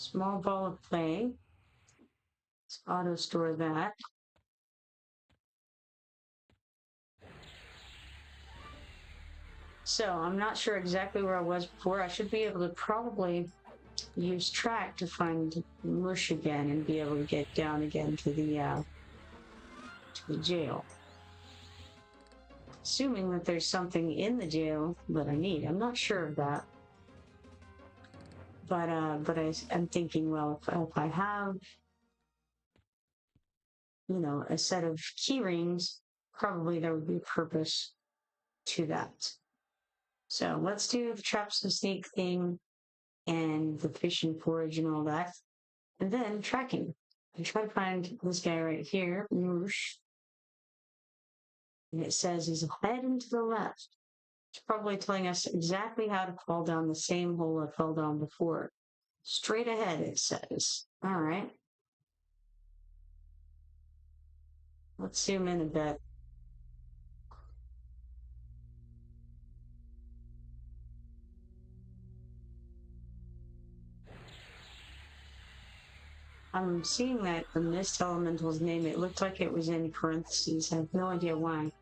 Small ball of play. Let's auto store that. So I'm not sure exactly where I was before. I should be able to probably use track to find mush again and be able to get down again to the jail. Assuming that there's something in the jail that I need. I'm not sure of that. But I'm thinking, well, if I have, you know, a set of key rings, probably there would be a purpose to that. So let's do the traps and sneak thing and the fish and forage and all that. And then tracking. I try to find this guy right here, Moosh. And it says he's ahead and to the left. It's probably telling us exactly how to fall down the same hole I fell down before. Straight ahead, it says. All right. Let's zoom in a bit. I'm seeing that the mist elemental's name, it looked like it was in parentheses. I have no idea why.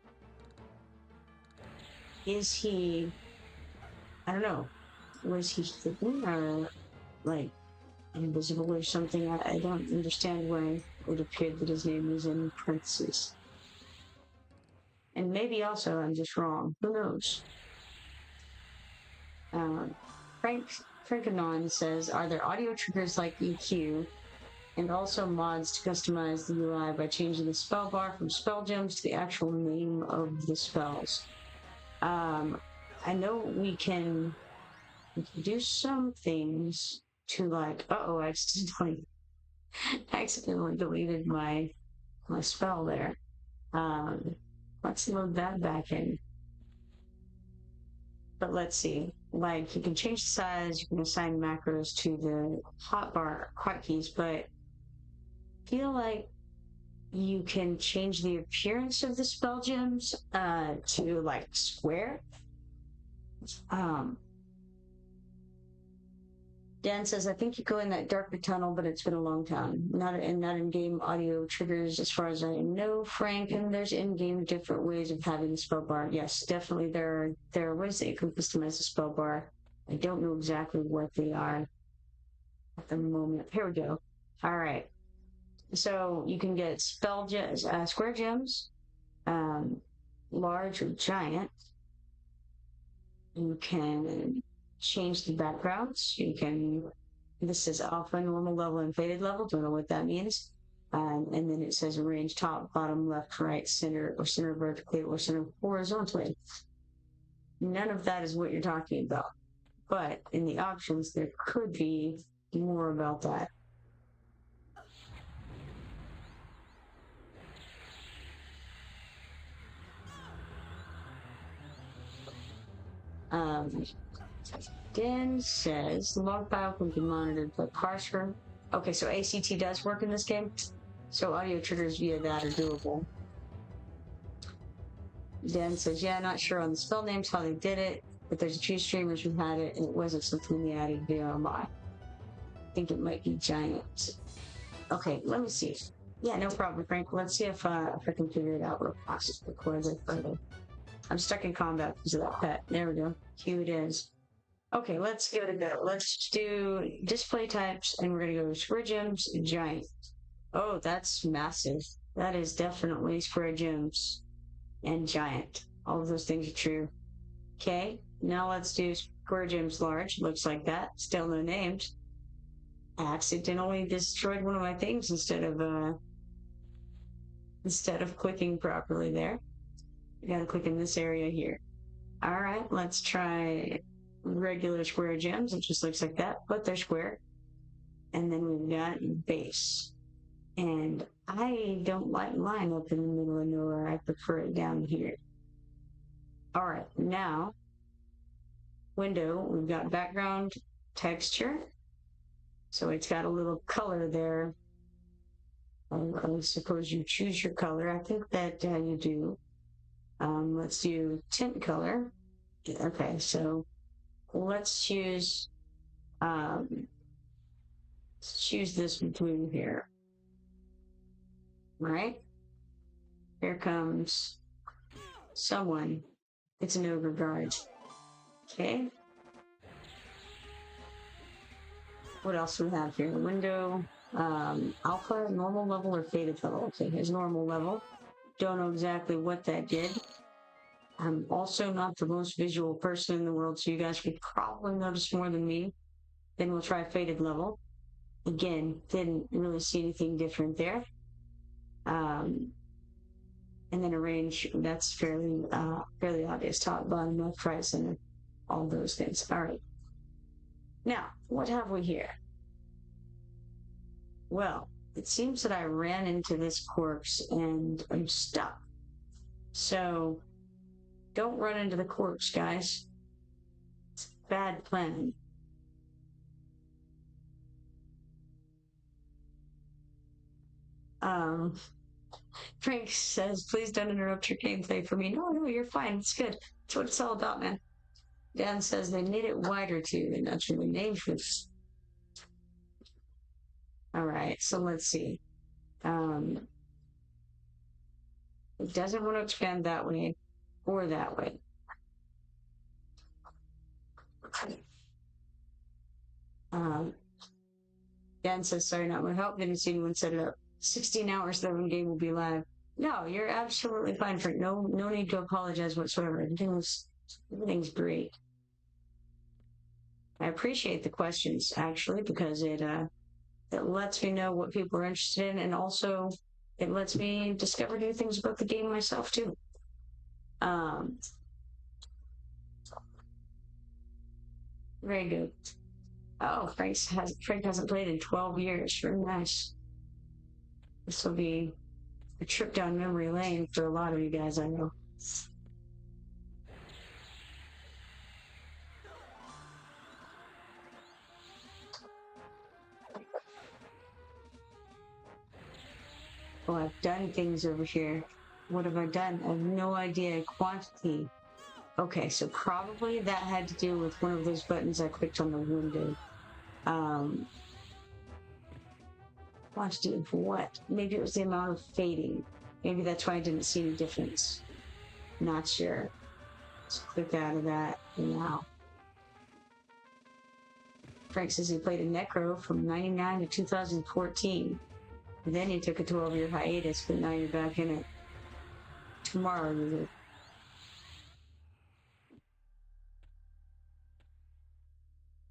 Is he, I don't know, was he hidden or like invisible or something? I don't understand why it appeared that his name was in parentheses. And maybe also I'm just wrong. Who knows? Frankanon says, are there audio triggers like EQ and also mods to customize the UI by changing the spell bar from spell gems to the actual name of the spells? I know we can do some things to like, I accidentally deleted my spell there. Let's load that back in. But let's see, like you can change the size, you can assign macros to the hotkeys, but I feel like you can change the appearance of the spell gems to like square. Dan says, I think you go in that darker tunnel, but it's been a long time. Not in-game audio triggers, as far as I know, Frank. And there's in-game different ways of having the spell bar. Yes, definitely there are ways that you can customize the spell bar. I don't know exactly what they are at the moment. Here we go. All right. So you can get spell gems, square gems, large or giant. You can change the backgrounds. This is alpha, normal level, and faded level. Don't know what that means. And then it says arrange top, bottom, left, right, center, or center vertically, or center horizontally. None of that is what you're talking about. But in the options, there could be more about that. Dan says the log file can be monitored by parser. Okay, so ACT does work in this game. So audio triggers via that are doable. Dan says, yeah, not sure on the spell names how they did it, but there's a few streamers who had it, and it wasn't something they added via RMI. I think it might be giant. Okay, let me see. Yeah, no problem, Frank. Let's see if I can figure it out real fast before I go further. I'm stuck in combat because of that pet. There we go. Here it is. Okay, let's give it a go. Let's do display types, and we're going to go square gems, giant. Oh, that's massive. That is definitely square gems and giant. All of those things are true. Okay, now let's do square gems large. Looks like that. Still no names. I accidentally destroyed one of my things instead of clicking properly there. You gotta click in this area here. All right, let's try regular square gems. It just looks like that, but they're square. And then we've got base. And I don't like line up in the middle of nowhere. I prefer it down here. All right, now, window, we've got background texture. So it's got a little color there. I suppose you choose your color. I think that you do. Let's do tint color. Okay, so let's choose Let's choose this blue here. Right? Here comes someone. It's an ogre guard. Okay. What else do we have here? Window, alpha, normal level, or faded level? Okay, here's normal level. Don't know exactly what that did. I'm also not the most visual person in the world, so you guys could probably notice more than me. Then we'll try faded level. Again, didn't really see anything different there. And then a range, that's fairly obvious. Top, bottom, left, right, center, all those things. All right. Now, what have we here? Well, it seems that I ran into this corpse and I'm stuck. So, don't run into the corpse, guys. It's a bad plan. Frank says, please don't interrupt your gameplay for me. No, you're fine. It's good. That's what it's all about, man. Dan says they made it wider too. They're not really named for this. All right, so let's see. It doesn't want to expand that way or that way. Dan says, sorry, not my help. Didn't see anyone set it up. 16 hours, the game will be live. No, you're absolutely fine, Frank. No need to apologize whatsoever. Everything's great. I appreciate the questions, actually, because it lets me know what people are interested in, and also it lets me discover new things about the game myself, too. Very good. Oh, Frank hasn't played in 12 years. Very nice. This will be a trip down memory lane for a lot of you guys, I know. Oh, I've done things over here. What have I done? I have no idea. Quantity. Okay, so probably that had to do with one of those buttons I clicked on the window. Quantity of what? Maybe it was the amount of fading. Maybe that's why I didn't see any difference. Not sure. Let's click out of that now. Frank says he played a Necro from 99 to 2014. And then he took a 12-year hiatus, but now you're back in it. Tomorrow you will.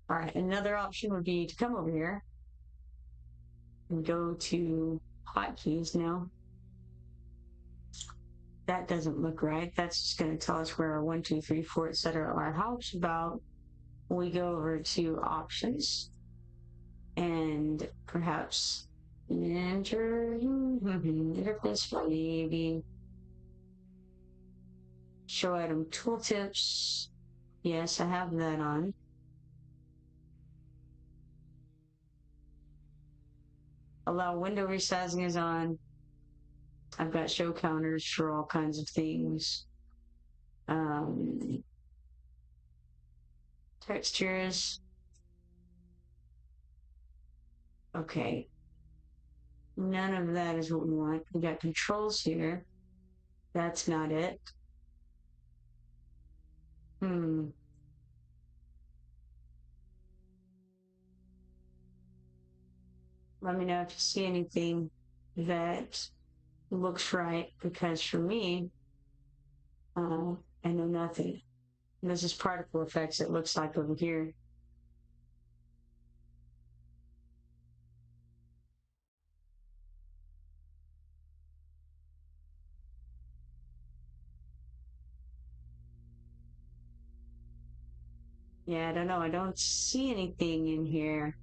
All right, another option would be to come over here and go to hotkeys now. That doesn't look right. That's just going to tell us where our 1, 2, 3, 4, etc. are. How about we go over to options and perhaps interface, maybe show item tooltips. Yes, I have that on. Allow window resizing is on. I've got show counters for all kinds of things. Textures. Okay. None of that is what we want. We got controls here. That's not it. Let me know if you see anything that looks right, because for me, I know nothing. And this is particle effects, it looks like over here. Yeah, I don't know. I don't see anything in here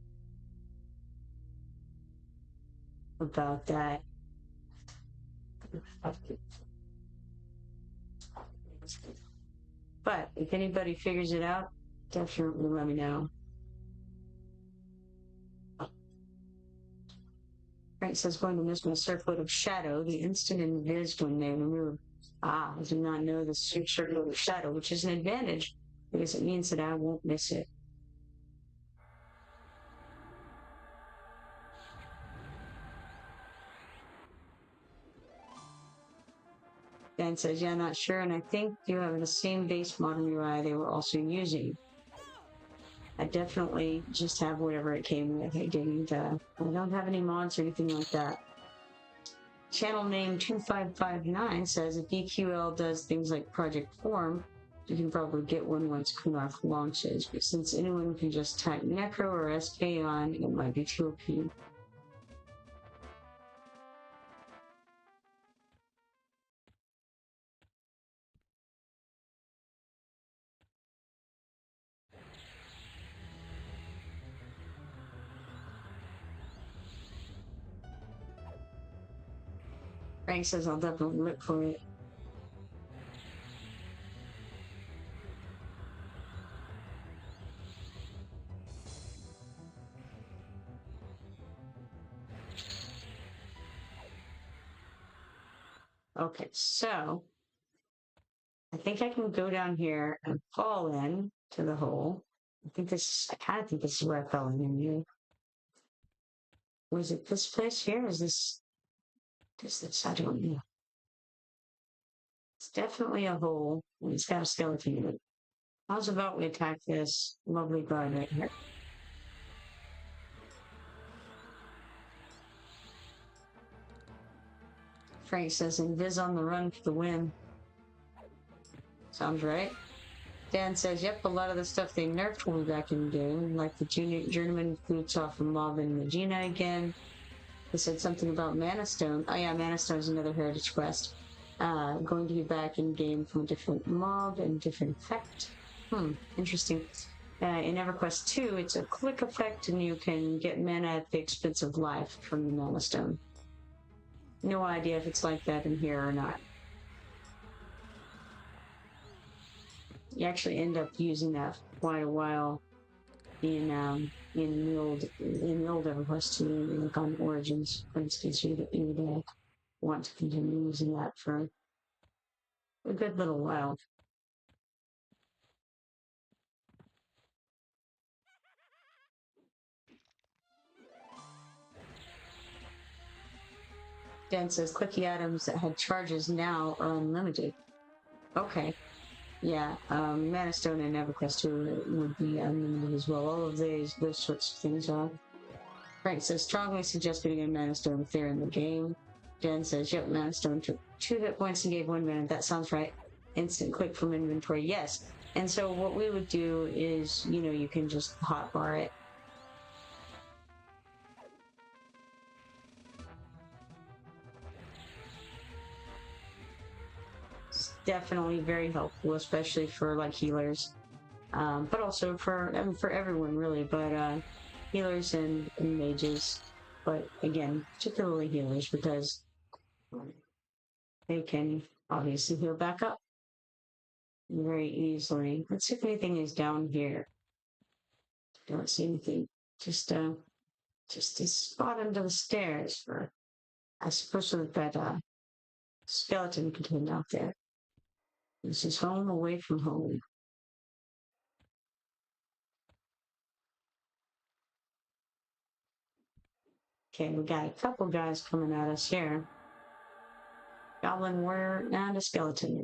about that. But if anybody figures it out, definitely let me know. Frank says, going to miss my circlet of shadow, the instant invised when they remove. I do not know the circlet of shadow, which is an advantage because it means that I won't miss it. Dan says, yeah, not sure, and I think you have the same base modern UI they were also using. I definitely just have whatever it came with. I don't have any mods or anything like that. Channel name 2559 says if EQL does things like Project Form, you can probably get one once Kunarf launches, but since anyone can just type Necro or SK on, it might be too OP. Frank says I'll definitely look for it. Okay, so I think I can go down here and fall in to the hole. I kind of think this is where I fell in here. Was it this place here? Is this, I don't know. It's definitely a hole, and it's got a skeleton in it. How's about we attack this lovely guard right here? Frank says, invis on the run for the win. Sounds right. Dan says, yep, a lot of the stuff they nerfed will be back in the game, like the journeyman boots off from Mob and Magina again. They said something about Mana Stone. Oh yeah, Mana Stone is another heritage quest. Going to be back in game from a different mob and different effect. Interesting. In Everquest 2, it's a click effect, and you can get mana at the expense of life from the Mana Stone. No idea if it's like that in here or not. You actually end up using that for quite a while in the old Everquest 2, like on Origins, for instance. You would want to continue using that for a good little while. Dan says clicky items that had charges now are unlimited. Okay. Yeah, Mana Stone and EverQuest 2 would be unlimited as well. All of those sorts of things are. Frank says, strongly suggest putting in Mana Stone if they're in the game. Dan says, yep, Mana Stone took 2 hit points and gave 1 mana. That sounds right. Instant click from inventory, yes. And so what we would do is, you can just hotbar it. It's definitely very helpful, especially for like healers. But also for everyone really, but healers and mages, but again, particularly healers because they can obviously heal back up very easily. Let's see if anything is down here. Don't see anything. Just a spot under the stairs for, I suppose, so that skeleton could hit out there. This is home away from home. Okay, we got a couple guys coming at us here. Goblin warrior and a skeleton.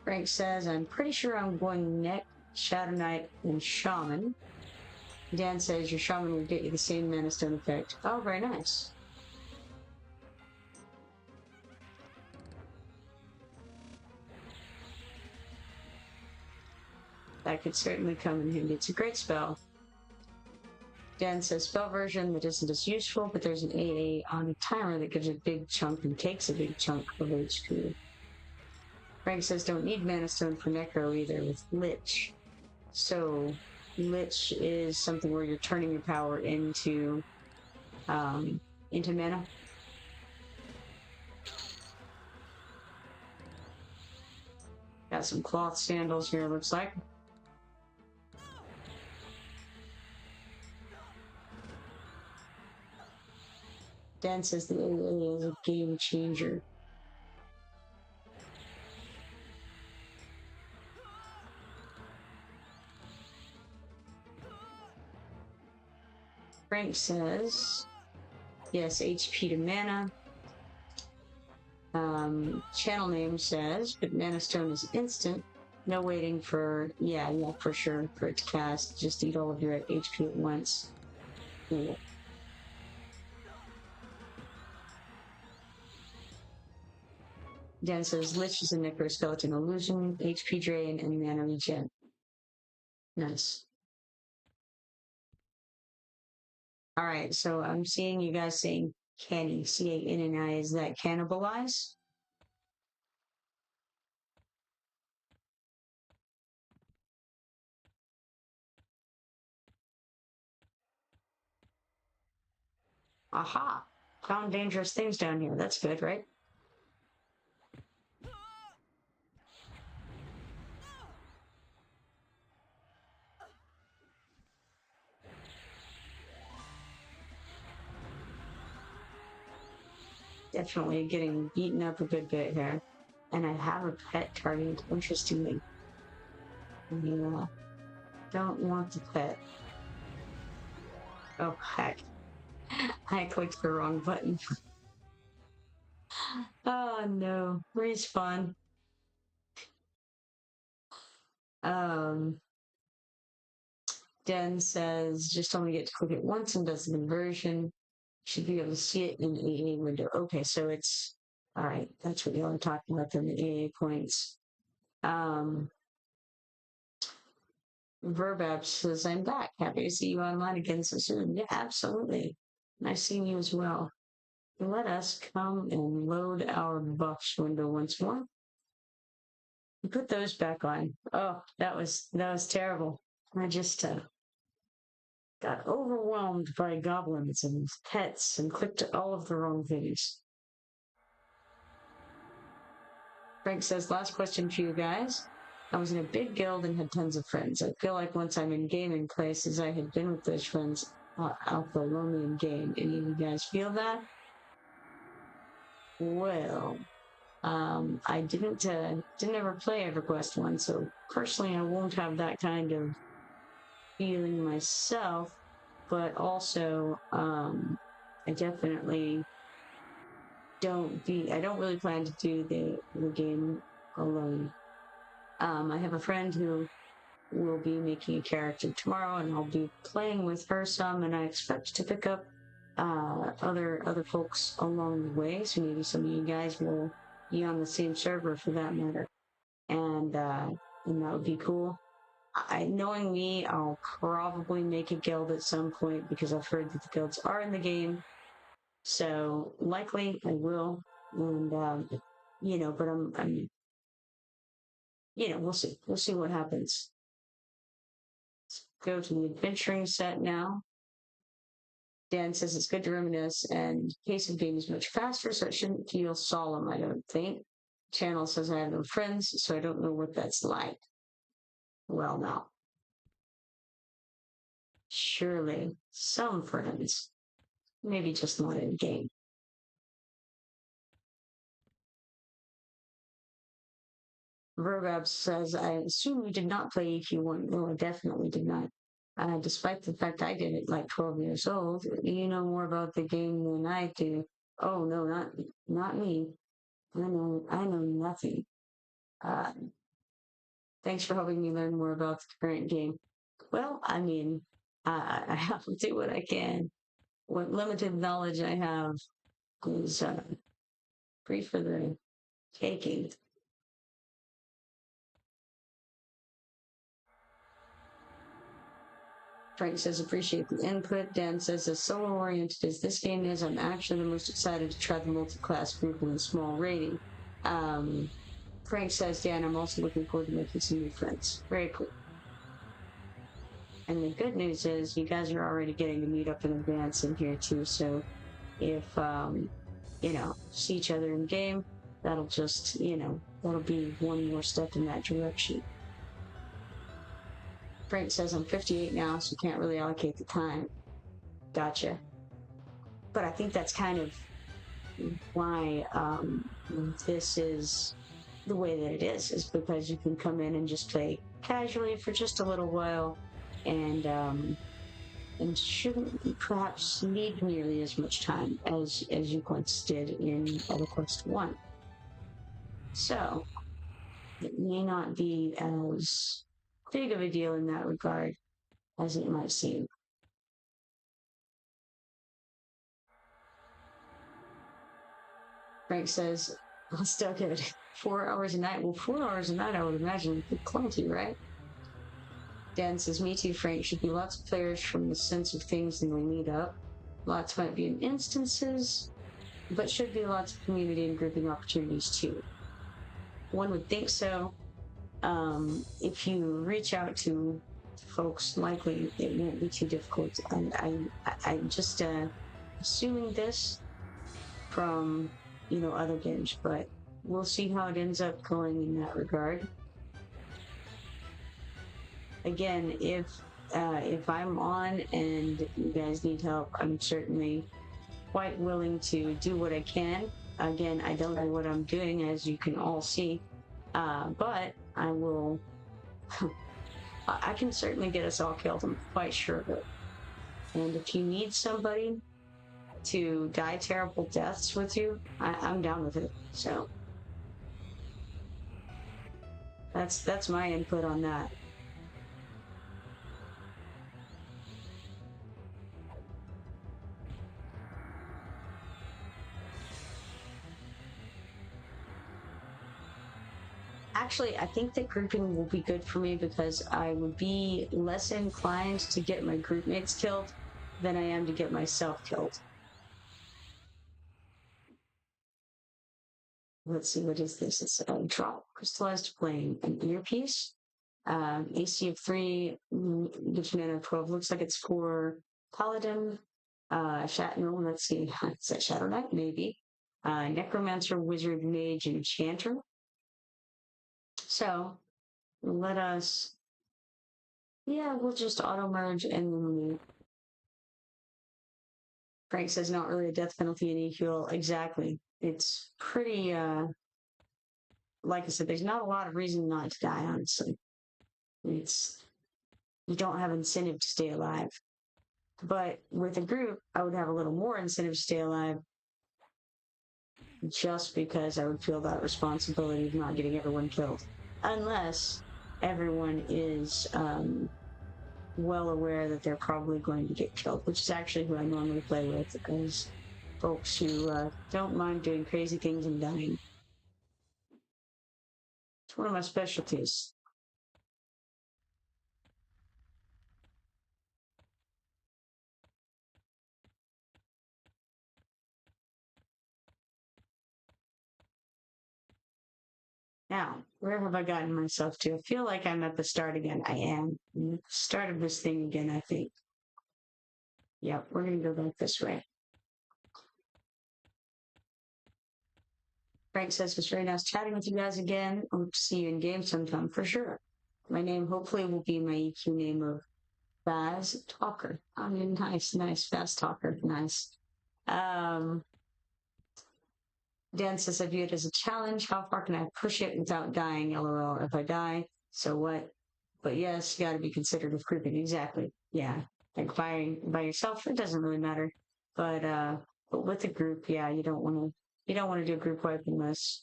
Frank says, I'm pretty sure I'm going Neck, Shadow Knight, and Shaman. Dan says your Shaman will get you the same Mana Stone effect. Oh, very nice. That could certainly come in handy. It's a great spell. Dan says spell version that isn't as useful, but there's an AA on a timer that gives a big chunk and takes a big chunk of HP. Frank says don't need Mana Stone for Necro either with Lich. So Lich is something where you're turning your power into mana. Got some cloth sandals here, looks like. Dan says the AA is a game changer. Frank says, yes, HP to mana. Channel name says, but Mana Stone is instant. No waiting for, yeah, for sure, for it to cast. Just eat all of your HP at once. Cool. Dan says, Lich is a Necroskeleton Illusion, HP drain, and mana regen. Nice. Alright, so I'm seeing you guys saying canny, C-A-N-N-I. Is that cannibalize? Aha! Found dangerous things down here. That's good, right? Definitely getting beaten up a good bit here. And I have a pet target, interestingly. Yeah. Don't want the pet. Oh, heck. I clicked the wrong button. Oh, no. Respawn. Den says, just only get to click it once and does the conversion. Should be able to see it in the AA window. Okay, so it's all right. That's what y'all are talking about from the AA points. Verbab says, I'm back. Happy to see you online again so soon. Yeah, absolutely. Nice seeing you as well. Let us come and load our buffs window once more. Put those back on. Oh, that was terrible. I just got overwhelmed by goblins and pets and clicked all of the wrong things. Frank says, last question for you guys. I was in a big guild and had tons of friends. I feel like once I'm in gaming places, I had been with those friends out the lonely in game. Any of you guys feel that? Well, I didn't ever play Everquest 1, so personally I won't have that kind of feeling myself, but also I definitely I don't really plan to do the game alone. I have a friend who will be making a character tomorrow, and I'll be playing with her some, and I expect to pick up other folks along the way, so maybe some of you guys will be on the same server for that matter, and that would be cool. Knowing me, I'll probably make a guild at some point because I've heard that the guilds are in the game, so likely I will, and but I'm we'll see what happens. Let's go to the adventuring set now. Dan says it's good to reminisce, and pace of game is much faster, so it shouldn't feel solemn, I don't think. Channel says I have no friends, so I don't know what that's like. Well, now. Surely some friends. Maybe just not in game. Verbab says, I assume you did not play EQ1. No, I definitely did not. Despite the fact I did it like 12 years old, you know more about the game than I do. Oh no, not me. I know nothing. Thanks for helping me learn more about the current game. Well, I mean, I have to do what I can. What limited knowledge I have is free for the taking. Frank says, appreciate the input. Dan says, as solo-oriented as this game is, I'm actually the most excited to try the multi-class group in a small rating. Frank says, Dan, I'm also looking forward to making some new friends. Very cool. And the good news is you guys are already getting to meet up in advance in here too, so if, see each other in game, that'll just, that'll be one more step in that direction. Frank says I'm 58 now, so can't really allocate the time. Gotcha. But I think that's kind of why this is the way that it is because you can come in and just play casually for just a little while and and shouldn't perhaps need nearly as much time as you once did in Everquest 1. So, it may not be as big of a deal in that regard as it might seem. Frank says, I'll still give it 4 hours a night. Well, 4 hours a night, I would imagine, would be plenty, right? Dan says, me too, Frank. Should be lots of players from the sense of things and they meet up. Lots might be in instances, but should be lots of community and grouping opportunities too. One would think so. If you reach out to folks, likely it won't be too difficult. And I'm just assuming this from, other games, but we'll see how it ends up going in that regard. Again, if I'm on and you guys need help, I'm certainly quite willing to do what I can. Again, I don't know what I'm doing, as you can all see, but I will. I can certainly get us all killed. I'm quite sure of it. And if you need somebody to die terrible deaths with you, I'm down with it. So that's my input on that. Actually, I think that grouping will be good for me because I would be less inclined to get my group mates killed than I am to get myself killed. Let's see, what is this? It's a drop crystallized flame, an earpiece. AC of 3, gives mana 12. Looks like it's for Paladin. No, let's see. Is that Shadow Knight? Maybe. Necromancer, Wizard, Mage, Enchanter. So, let us. Yeah, we'll just auto merge and then Frank says not really a death penalty in EQL. Exactly. It's pretty, like I said, there's not a lot of reason not to die, honestly. You don't have incentive to stay alive. But with a group, I would have a little more incentive to stay alive just because I would feel that responsibility of not getting everyone killed. Unless everyone is well aware that they're probably going to get killed, which is actually who I normally play with, is folks who don't mind doing crazy things and dying. It's one of my specialties. Now, where have I gotten myself to? I feel like I'm at the start again. I am. Start of this thing again, I think. Yep, we're going to go back this way. Frank says, it's very nice chatting with you guys again. Hope to see you in game sometime for sure. My name hopefully will be my EQ name of Fast Talker. I mean, nice, Fast Talker, nice. Dan says, I view it as a challenge. How far can I push it without dying? LOL. If I die, so what? But yes, you got to be considered of grouping. Exactly. Yeah. Like by yourself, it doesn't really matter. But with a group, yeah, you don't want to do a group wipe unless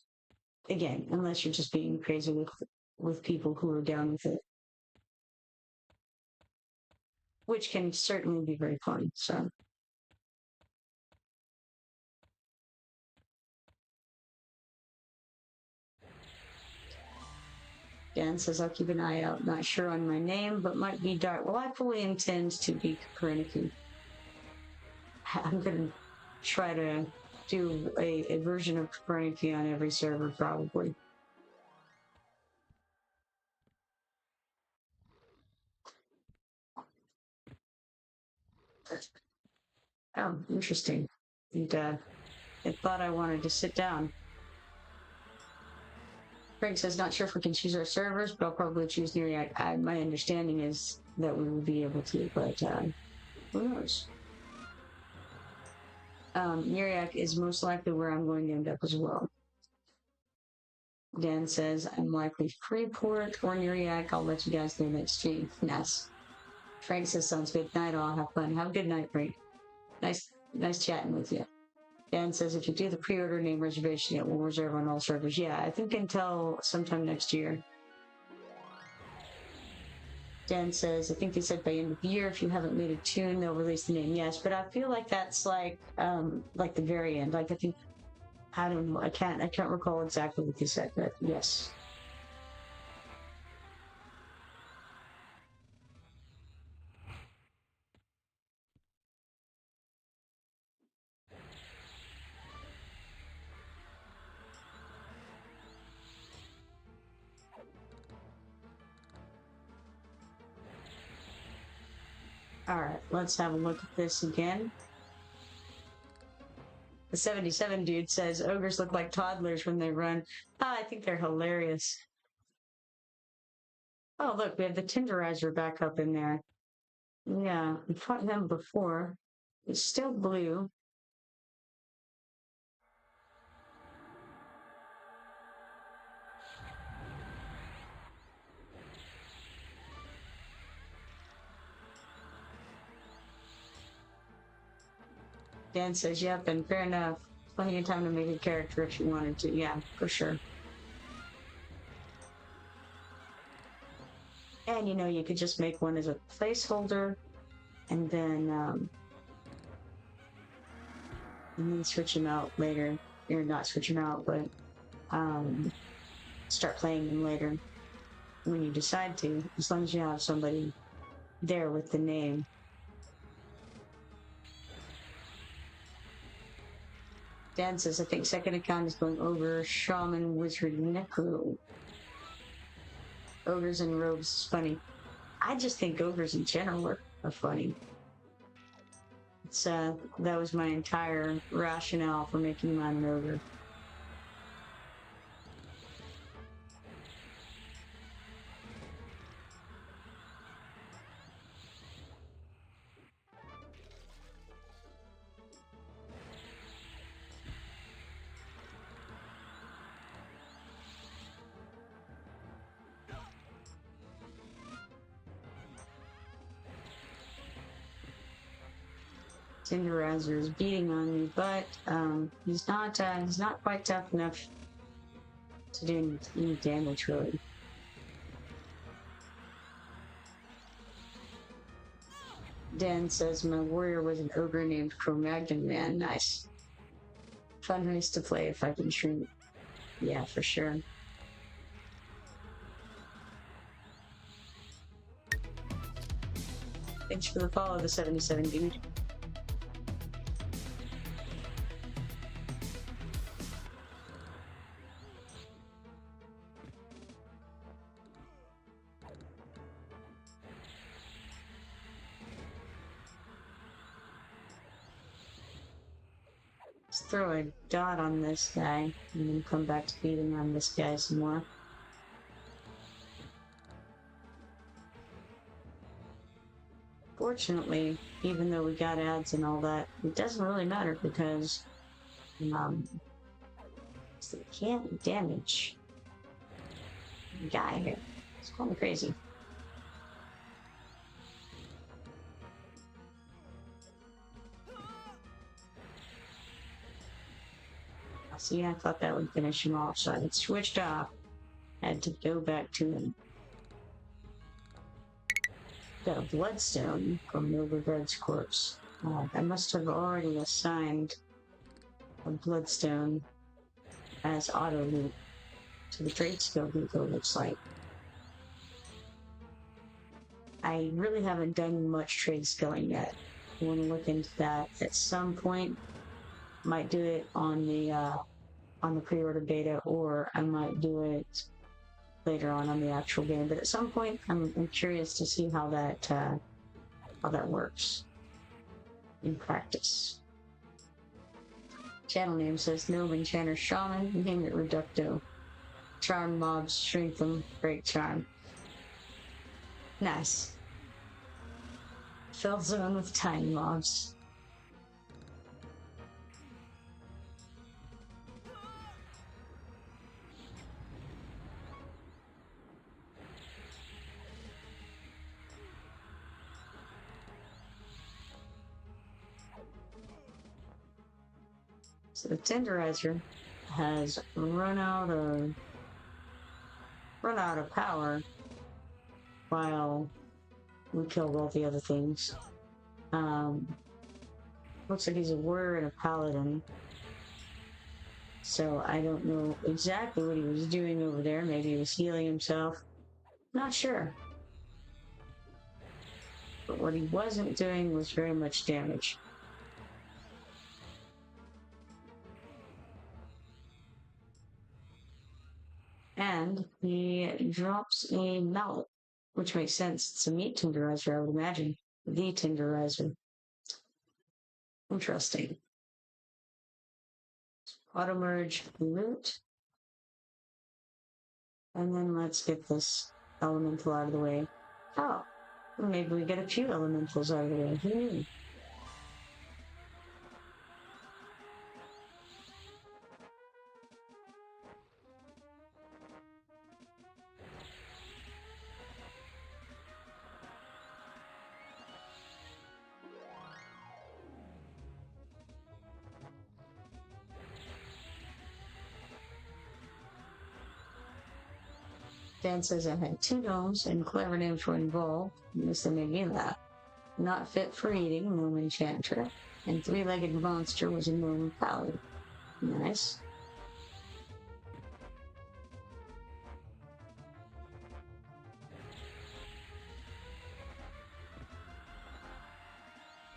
you're just being crazy with people who are down with it, which can certainly be very fun. So. Dan says, I'll keep an eye out. Not sure on my name, but might be dark. Well, I fully intend to be Kipoerneke. I'm going to try to do a version of Kipoerneke on every server, probably. Oh, interesting. And I thought I wanted to sit down. Craig says, not sure if we can choose our servers, but I'll probably choose Neriac. My understanding is that we will be able to, but who knows? Neriac is most likely where I'm going to end up as well. Dan says, I'm likely Freeport or Neriac. I'll let you guys know next stream. Nice. Frank says, sounds good. Night all. Have fun. Have a good night, Frank. Nice chatting with you. Dan says, if you do the pre-order name reservation, it will reserve on all servers. Yeah, I think until sometime next year. Dan says, I think they said by end of the year, if you haven't made a tune, they'll release the name. Yes, but I feel like that's like the very end. Like, I think, I don't know. I can't recall exactly what they said, but yes. All right, let's have a look at this again. The 77 dude says, ogres look like toddlers when they run. Ah, I think they're hilarious. Oh, look, we have the Tenderizer back up in there. Yeah, we fought him before. It's still blue. Dan says, yep, and fair enough. Plenty of time to make a character if you wanted to. Yeah, for sure. And, you know, you could just make one as a placeholder and then switch them out later. Or not switch them out, but start playing them later when you decide to, as long as you have somebody there with the name. Dan says, I think second account is going over Shaman, Wizard, Necro. Ogres and rogues is funny. I just think ogres in general are funny. It's that was my entire rationale for making mine an ogre. Tenderizer is beating on me, but he's not quite tough enough to do any damage, really. Dan says, my warrior was an ogre named Cro-Magnon Man. Nice. Fun race to play if I can shrink. Yeah, for sure. Thanks for the follow, the 77 dude. Let's throw a dot on this guy and then come back to beating on this guy some more. Fortunately, even though we got ads and all that, it doesn't really matter because they can't damage the guy here. It's kind of crazy. See, I thought that would finish him off, so I had switched off. Had to go back to him. Got a bloodstone from Overguard's corpse. I must have already assigned a bloodstone as auto loot to the trade skill group, it looks like. I really haven't done much trade skilling yet. I want to look into that at some point. Might do it on the pre-order beta, or I might do it later on the actual game. But at some point, I'm curious to see how that works in practice. Channel name says Gnome Enchanter Shaman. Name it Reducto. Charm mobs, shrink them, break charm. Nice. Fell zone with tiny mobs. So the tenderizer has run out of power while we killed all the other things. Looks like he's a warrior and a paladin. So I don't know exactly what he was doing over there. Maybe he was healing himself. Not sure. But what he wasn't doing was very much damage. And he drops a mallet, which makes sense. It's a meat tenderizer, I would imagine. The tenderizer. Interesting. Auto merge root. And then let's get this elemental out of the way. Oh, maybe we get a few elementals out of the way. Who knew? Dan says I had 2 gnomes and clever names were involved. This made me laugh. Not fit for eating, gnome enchanter, and 3-legged monster was a gnome paladin. Nice.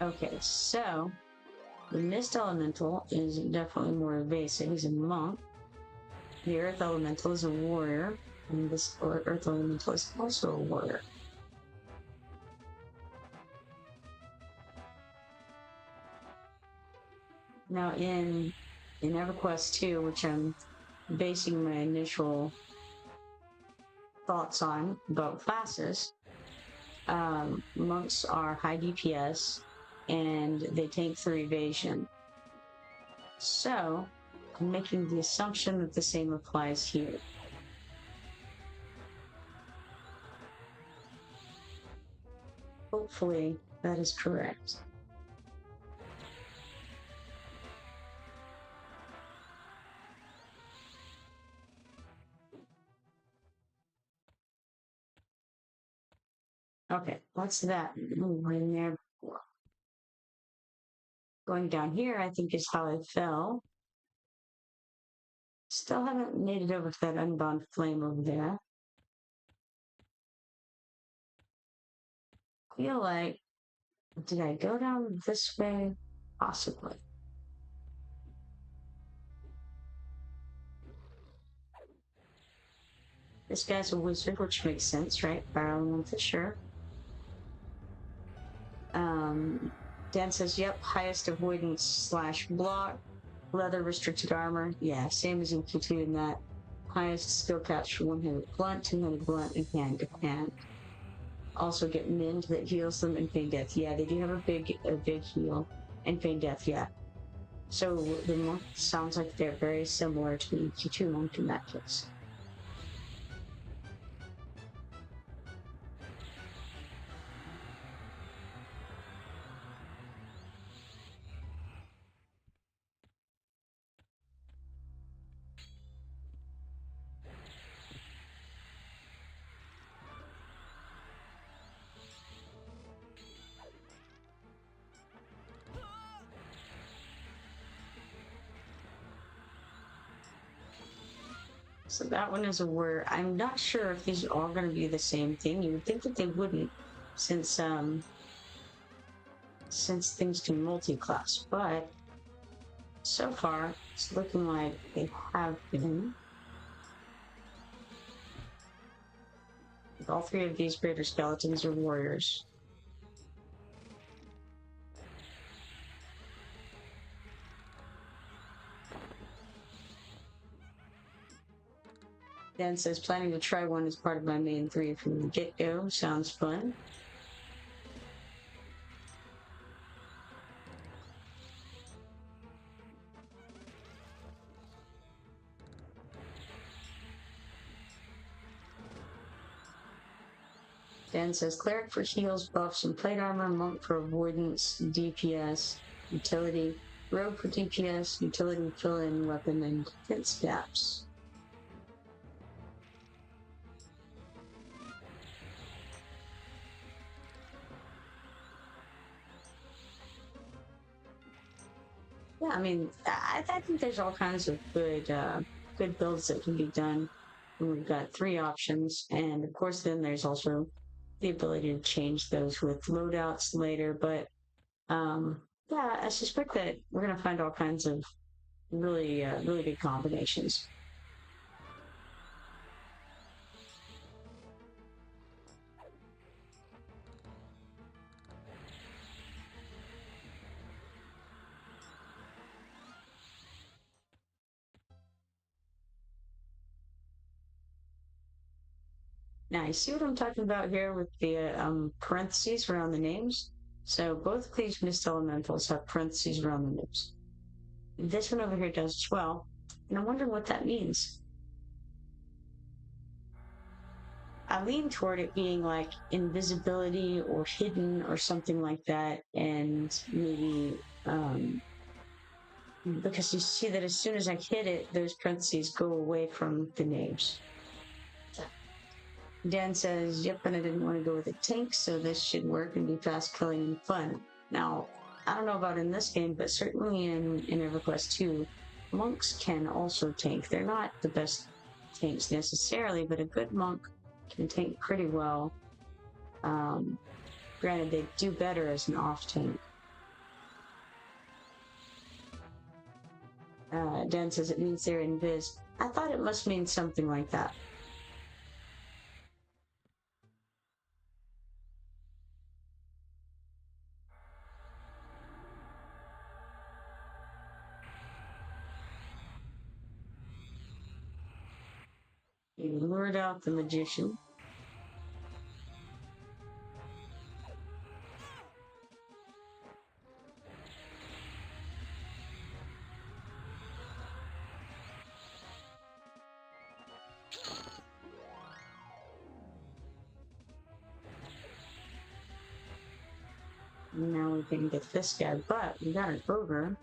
Okay, so the mist elemental is definitely more evasive. He's a monk. The earth elemental is a warrior, and this earth elemental is also a warrior. Now in Everquest 2, which I'm basing my initial thoughts on about classes, monks are high DPS and they tank through evasion. So I'm making the assumption that the same applies here. Hopefully that is correct. Okay, what's that? We're in there before. Going down here, I think, is how I fell. Still haven't made it over to that unbound flame over there. I feel like, did I go down this way? Possibly. This guy's a wizard, which makes sense, right? Barreling him for sure. Dan says, yep, highest avoidance / block, leather restricted armor. Yeah, same as in Q2 in that. Highest skill caps for 1-handed blunt, 2-handed blunt, and hand to hand. Also get Mind that heals them and feign death. Yeah, they do have a big heal and feign death. Yeah. So the monk sounds like they're very similar to the Q2 monk in that case. So that one is a word. I'm not sure if these are all going to be the same thing. You would think that they wouldn't, since things can multi-class, but so far it's looking like they have been. All 3 of these greater skeletons are warriors. Dan says, planning to try one as part of my main 3 from the get-go. Sounds fun. Dan says, cleric for heals, buffs, and plate armor, monk for avoidance, DPS, utility. Rogue for DPS, utility fill-in, weapon, and defense gaps. Yeah, I mean, I think there's all kinds of good builds that can be done. We've got 3 options, and of course, then there's also the ability to change those with loadouts later. But yeah, I suspect that we're gonna find all kinds of really good combinations. Now, you see what I'm talking about here with the parentheses around the names? So both of these mist elementals have parentheses around the names. This one over here does as well, and I'm wondering what that means. I lean toward it being like invisibility or hidden or something like that, and maybe because you see that as soon as I hit it, those parentheses go away from the names. Dan says, yep, and I didn't want to go with a tank, so this should work and be fast, killing, and fun. Now, I don't know about in this game, but certainly in Everquest 2, monks can also tank. They're not the best tanks necessarily, but a good monk can tank pretty well. Granted, they do better as an off tank. Dan says it means they're invis. I thought it must mean something like that. He lured out the magician. Now we can get this guy, but we got an ogre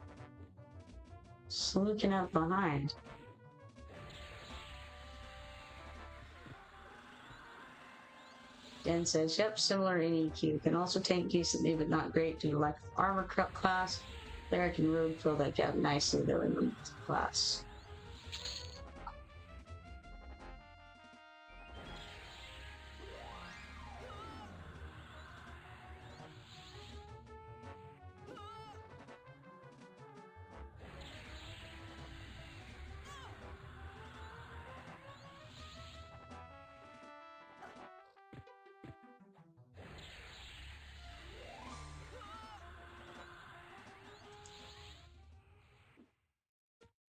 sneaking up behind. Dan says, yep, similar in EQ. Can also tank decently, but not great due to lack of armor class. Cleric and rogue fill that gap nicely, though, in the class.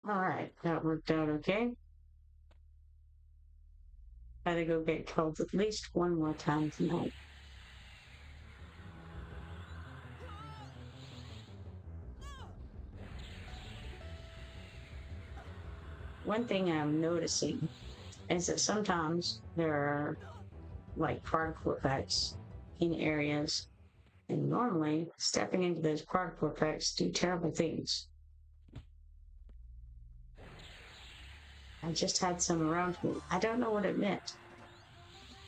Alright, that worked out okay. Gotta go get killed at least one more time tonight. One thing I'm noticing is that sometimes there are like particle effects in areas, and normally stepping into those particle effects do terrible things. I just had some around me. I don't know what it meant.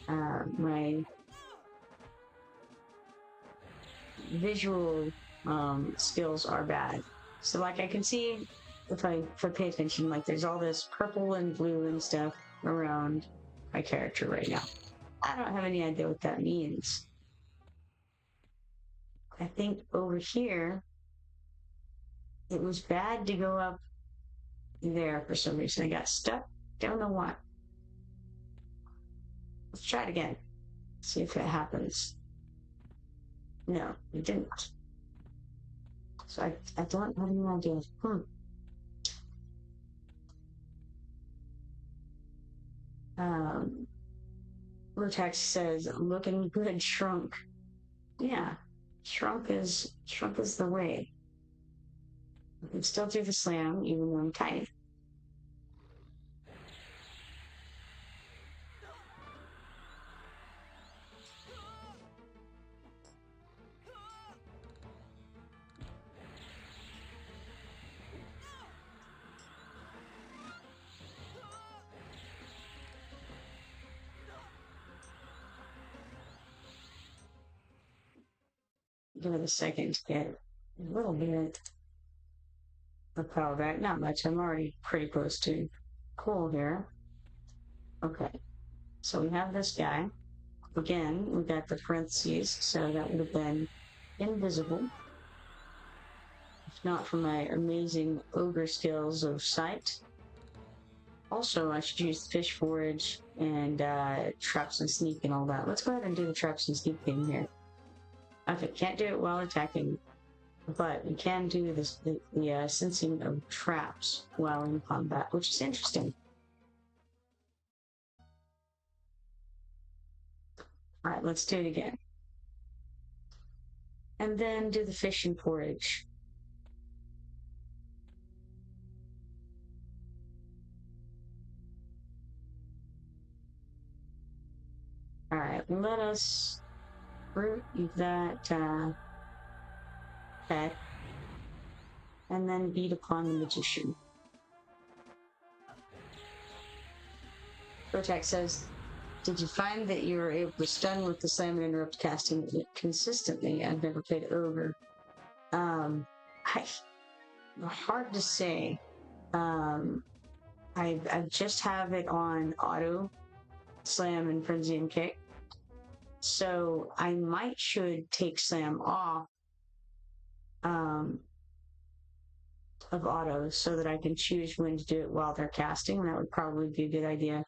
My visual skills are bad. So like I can see if I pay attention, like there's all this purple and blue and stuff around my character right now. I don't have any idea what that means. I think over here, it was bad to go up there for some reason. I got stuck. Don't know why. Let's try it again. See if it happens. No, it didn't. So I don't have any idea. Vertex says, looking good, shrunk. Yeah, shrunk is the way. I can still do the slam, even though I'm tiny. give it a second to get a little bit of power back. Not much. I'm already pretty close to cool here. Okay. So we have this guy. Again, we got the parentheses, so that would have been invisible. If not for my amazing ogre skills of sight. Also, I should use fish forage and traps and sneak and all that. Let's go ahead and do the traps and sneak thing here. Okay, can't do it while attacking, but we can do this, the sensing of traps while in combat, which is interesting. Alright, let's do it again. And then do the fish and forage. Alright, let us root that pet and then beat upon the magician. Protect says, did you find that you were able to stun with the slam and interrupt casting consistently? I've never played Ogre. Hard to say. I just have it on auto slam and frenzy and kick, so I should take slam off of auto so that I can choose when to do it while they're casting. That would probably be a good idea,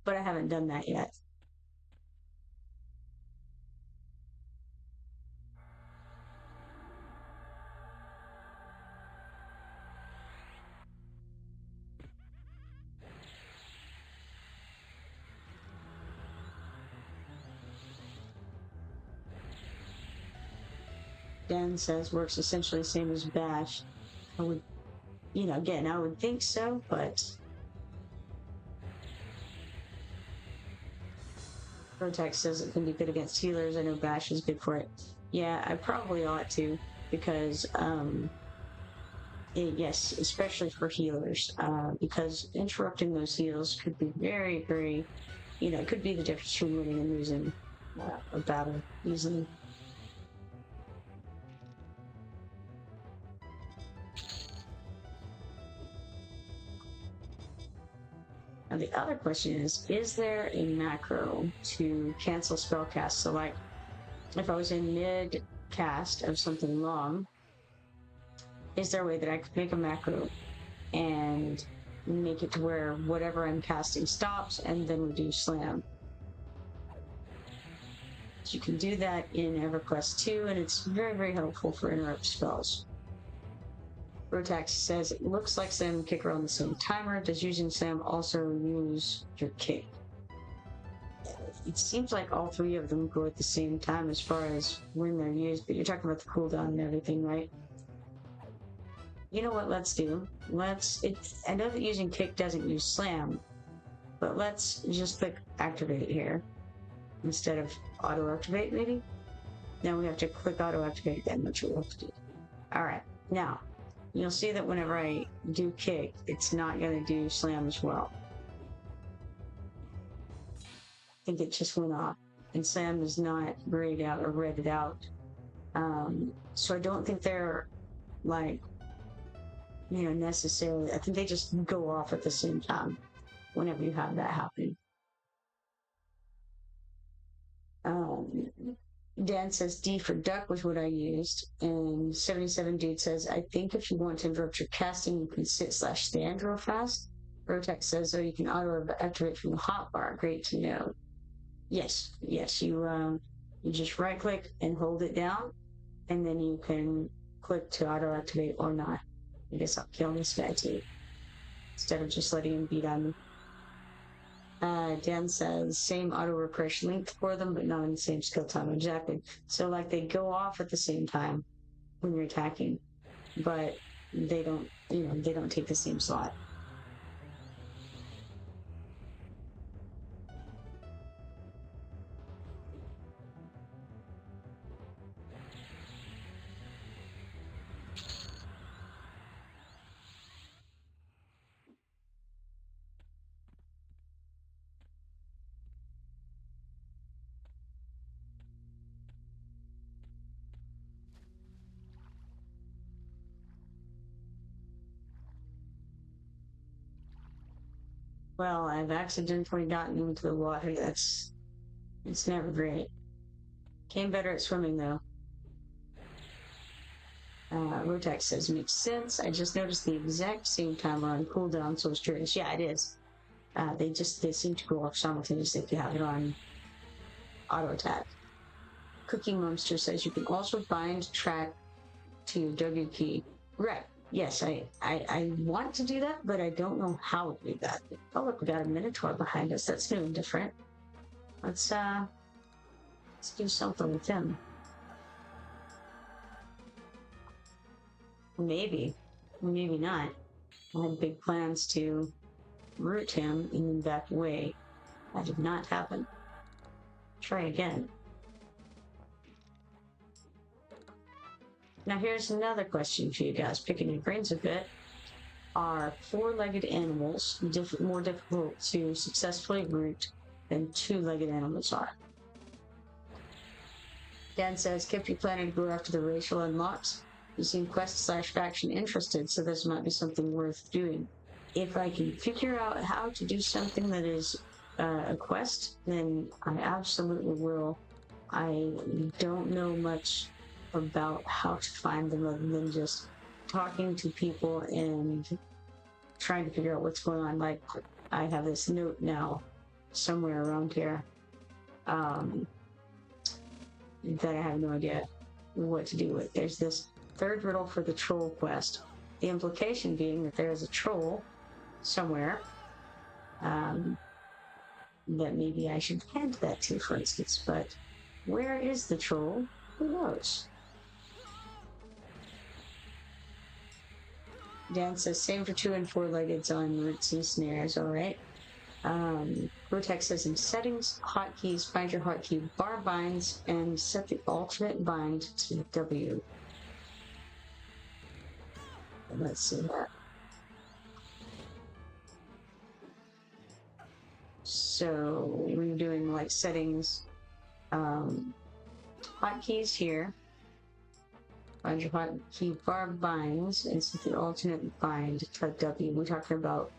but I haven't done that yet. Dan says works essentially the same as Bash. I would, again, I would think so, but Protect says it can be good against healers. I know Bash is good for it. Yeah, I probably ought to, because yes, especially for healers, because interrupting those heals could be very, very, it could be the difference between winning and losing a battle easily. Now the other question is there a macro to cancel spell cast? So like, if I was in mid cast of something long, is there a way that I could make a macro and make it to where whatever I'm casting stops and then reduce slam? So you can do that in Everquest 2, and it's very, very helpful for interrupt spells. Rotax says, it looks like Sam and Kick are on the same timer. Does using Sam also use your kick? It seems like all three of them go at the same time as far as when they're used, but you're talking about the cooldown and everything, right? You know what let's do? I know that using kick doesn't use slam, but let's just click activate here instead of auto activate, maybe? Now we have to click auto activate, then that's what we have to do. Alright, now you'll see that whenever I do kick, it's not going to do slam as well. I think it just went off, and slam is not grayed out or redded out. So I don't think they're like, necessarily. I think they just go off at the same time whenever you have that happen. Dan says D for duck was what I used, and 77 Dude says, I think if you want to interrupt your casting, you can sit/stand real fast. Rotex says, you can auto activate from the hotbar. Great to know. Yes, you just right click and hold it down, and then you can click to auto activate or not. I guess I'll kill this guy too, instead of just letting him beat on me. Dan says, same auto refresh length for them, but not in the same skill time. Exactly. So like they go off at the same time when you're attacking, but they don't, they don't take the same slot. Well, I've accidentally gotten into the water. It's never great. Came better at swimming though. Rotex says makes sense. I just noticed the exact same timer on cooldown, so I was curious. Yeah, it is. They seem to go off simultaneously if you have it on auto attack. Cookie Monster says you can also bind track to your W key. Right. Yes, I want to do that, but I don't know how to do that. Oh look, we got a Minotaur behind us. That's new and different. Let's do something with him. Maybe. Maybe not. I had big plans to root him in that way. That did not happen. Try again. Now here's another question for you guys, picking your brains a bit. Are four-legged animals more difficult to successfully root than two-legged animals are? Dan says, kept you planning to go after the racial unlocks. You seem quest/faction interested, so this might be something worth doing. If I can figure out how to do something that is a quest, then I absolutely will. I don't know much about how to find them other than just talking to people and trying to figure out what's going on. Like, I have this note now somewhere around here that I have no idea what to do with. There's this third riddle for the troll quest. The implication being that there is a troll somewhere that maybe I should hand that to, for instance. But where is the troll? Who knows? Dan says, same for two and four-leggeds on roots and snares, alright. Vortex says, in settings, hotkeys, find your hotkey bar binds, and set the alternate bind to W. Let's see that. So we're doing like settings, hotkeys here. Find your hotkey bar binds and set the alternate bind to W. We're talking about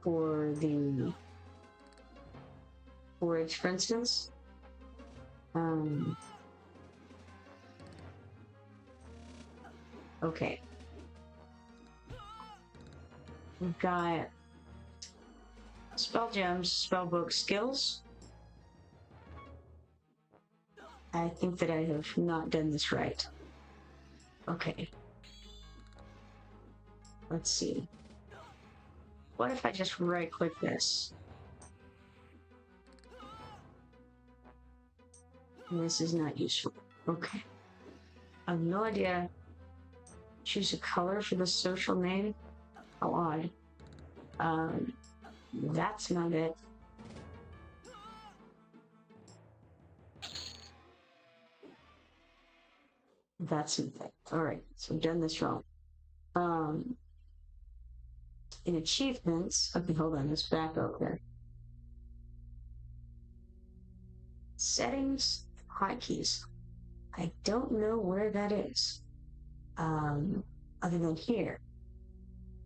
for the forage, for instance. Okay. We've got spell gems, spell book skills. I think that I have not done this right. Okay. Let's see. What if I just right click this? And this is not useful. Okay. I have no idea. Choose a color for the social name. How odd. That's not it. That's it. Alright, so I've done this wrong. In achievements, okay, hold on, let's back up there. Settings, hotkeys. I don't know where that is. Other than here.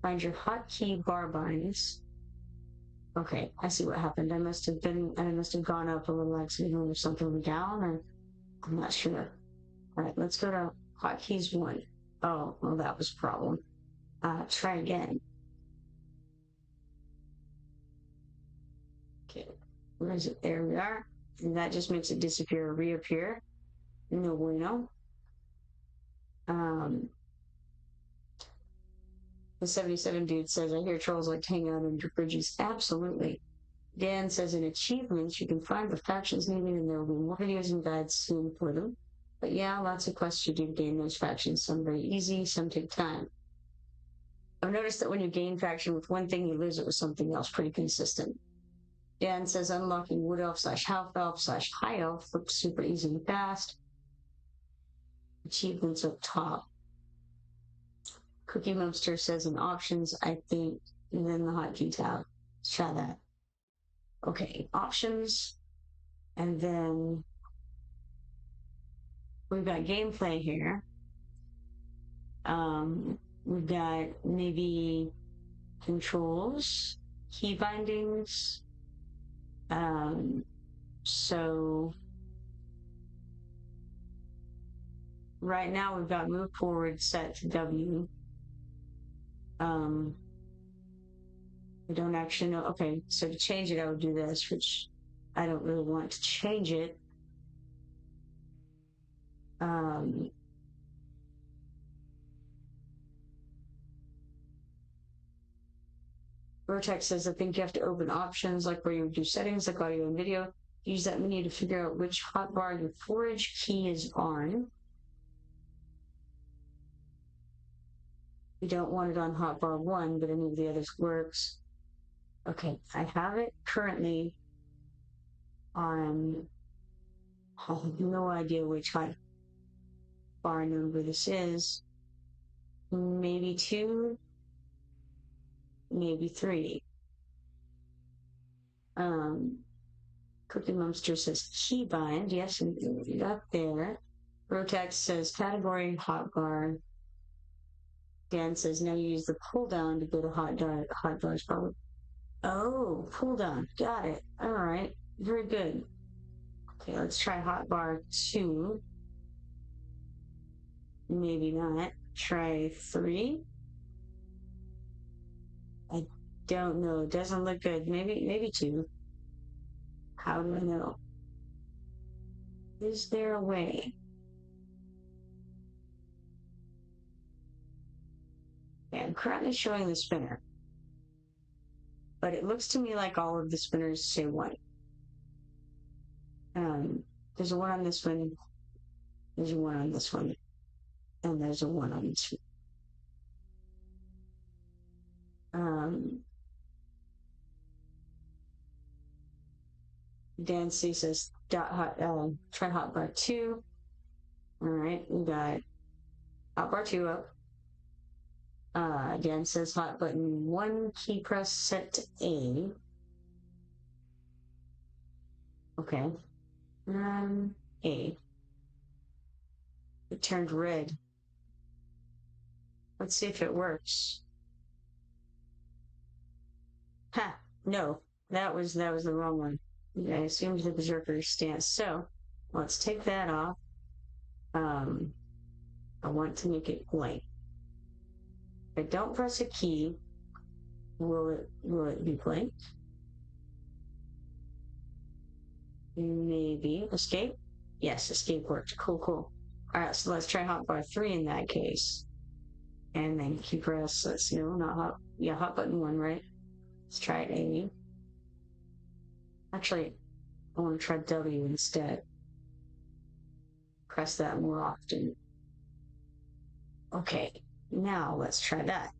Find your hotkey bar binds. Okay, I see what happened. I must have gone up a little accidentally or something down, or I'm not sure. Alright, let's go to hotkeys 1. Oh, well, that was a problem. Try again. Okay, where is it? There we are. And that just makes it disappear or reappear. No bueno. The 77 dude says, I hear trolls like to hang out under bridges. Absolutely. Dan says, in achievements, you can find the factions needed, and there will be more videos and guides soon for them. But yeah, lots of quests you do to gain those factions. Some very easy, some take time. I've noticed that when you gain faction with one thing, you lose it with something else. Pretty consistent. Dan says, unlocking wood elf/half elf/high elf looks super easy and fast. Achievements up top. Cookie Monster says in options, I think, and then the hotkey tab. Let's try that. Okay, options, and then we've got gameplay here. We've got maybe controls. key bindings. So right now we've got move forward set to W. I don't actually know. Okay, so to change it, I would do this, which I don't really want to change it. Vertex says, I think you have to open options, like where you do settings, like audio and video. Use that menu to figure out which hotbar your forage key is on. You don't want it on hotbar 1, but any of the others works. Okay, I have it currently on, I have no idea which hotbar number this is. Maybe 2, maybe 3. Cookie Monster says keybind. Yes, we got there. Rotex says category hotbar. Dan says now you use the pull down to go to hotbars probably. Oh, pull down. Got it. All right. Very good. Okay, let's try hotbar 2. Maybe not. Try 3. I don't know. It doesn't look good. Maybe 2. How do I know? Is there a way? Okay, I'm currently showing the spinner. But it looks to me like all of the spinners say 1. There's a 1 on this one. There's a 1 on this one. And there's a 1 on this one. Dan C says try hotbar 2. All right, we got hotbar 2 up. Dan says hot button 1 key press set to A. Okay. A. It turned red. Let's see if it works. Ha! No, that was the wrong one. I assumed the berserker stance. So let's take that off. I want to make it blank. If I don't press a key, will it be blank? Maybe. Escape? Yes, escape worked. Cool. Alright, so let's try hotbar 3 in that case. And then key press, let's not hot button 1, right? Let's try A. Actually, I want to try W instead. Press that more often. Okay, now let's try that.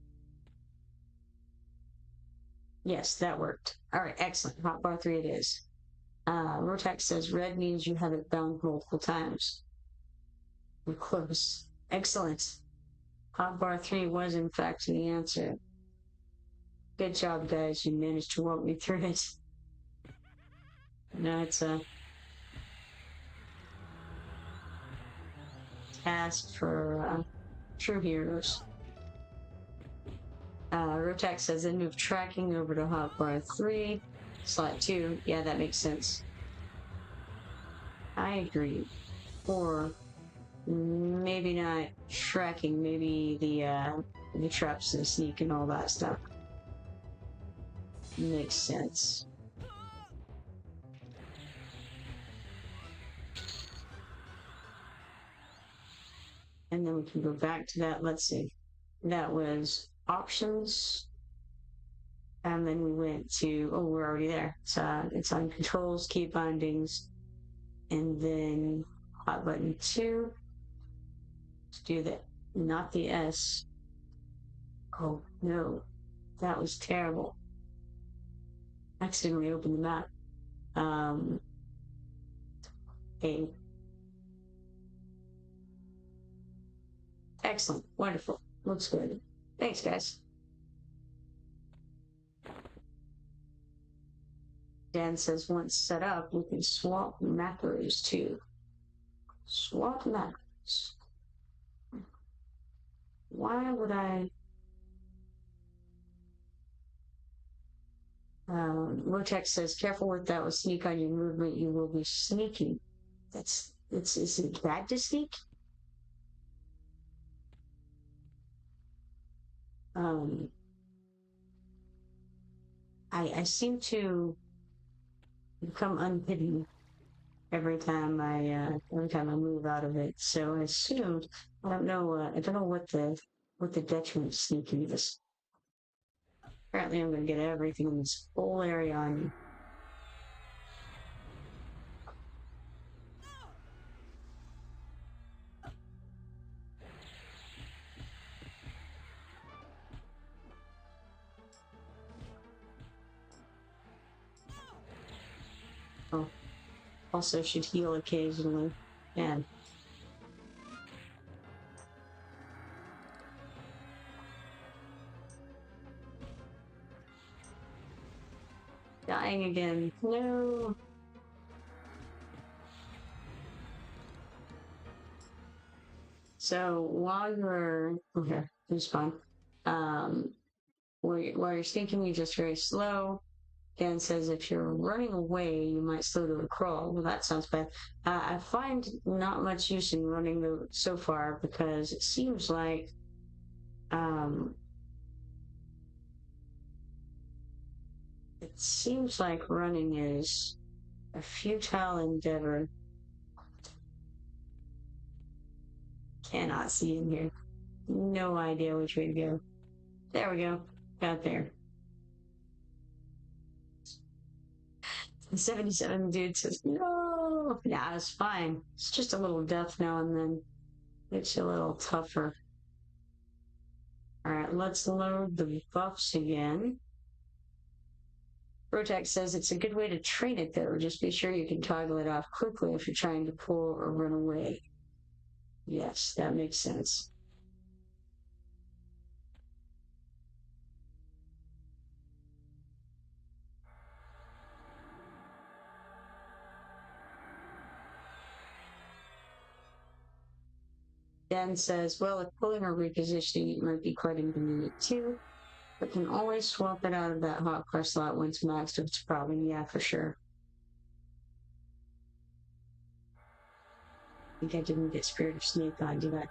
Yes, that worked. Alright, excellent. Hotbar 3 it is. Rotex says red means you have it bound multiple times. We're close. Excellent. Hotbar 3 was in fact the answer. Good job, guys. You managed to walk me through it. Now it's a task for true heroes. Rotex says then move tracking over to hotbar 3. Slot 2. Yeah, that makes sense. I agree. Or maybe not tracking, maybe the traps and sneak and all that stuff. Makes sense. And then we can go back to that. Let's see. That was options. And then we went to, we're already there. It's on controls, key bindings, and then hot button 2. Let's do that. Not the S. Oh no, that was terrible. Accidentally opened the map. A. Excellent. Wonderful. Looks good. Thanks, guys. Dan says once set up, we can swap macros too. Swap macros. Why would I? Rotex says, careful with that with sneak on your movement, you will be sneaky. Is it bad to sneak? I seem to become unhidden every time I move out of it. So I assumed I don't know what the detriment of sneaking is. Apparently, I'm going to get everything in this whole area on you. Oh, also should heal occasionally. Man. Dying again. No. So while you're okay, it's fine. While you're sneaking, you're just very slow. Dan says if you're running away, you might slow to a crawl. Well, that sounds bad. I find not much use in running so far because it seems like um, running is a futile endeavor. Cannot see in here. No idea which way to go. There we go. Got there. The 77 dude says, no! Yeah, it's fine. It's just a little death now and then. Makes you a little tougher. Alright, let's load the buffs again. Rotax says it's a good way to train it, though. Just be sure you can toggle it off quickly if you're trying to pull or run away. Yes, that makes sense. Dan says, well, if pulling or repositioning, it might be quite inconvenient too, but can always swap it out of that hot car slot once maxed if it's a problem. Yeah, for sure. I think I didn't get Spirit of Snake on, did I?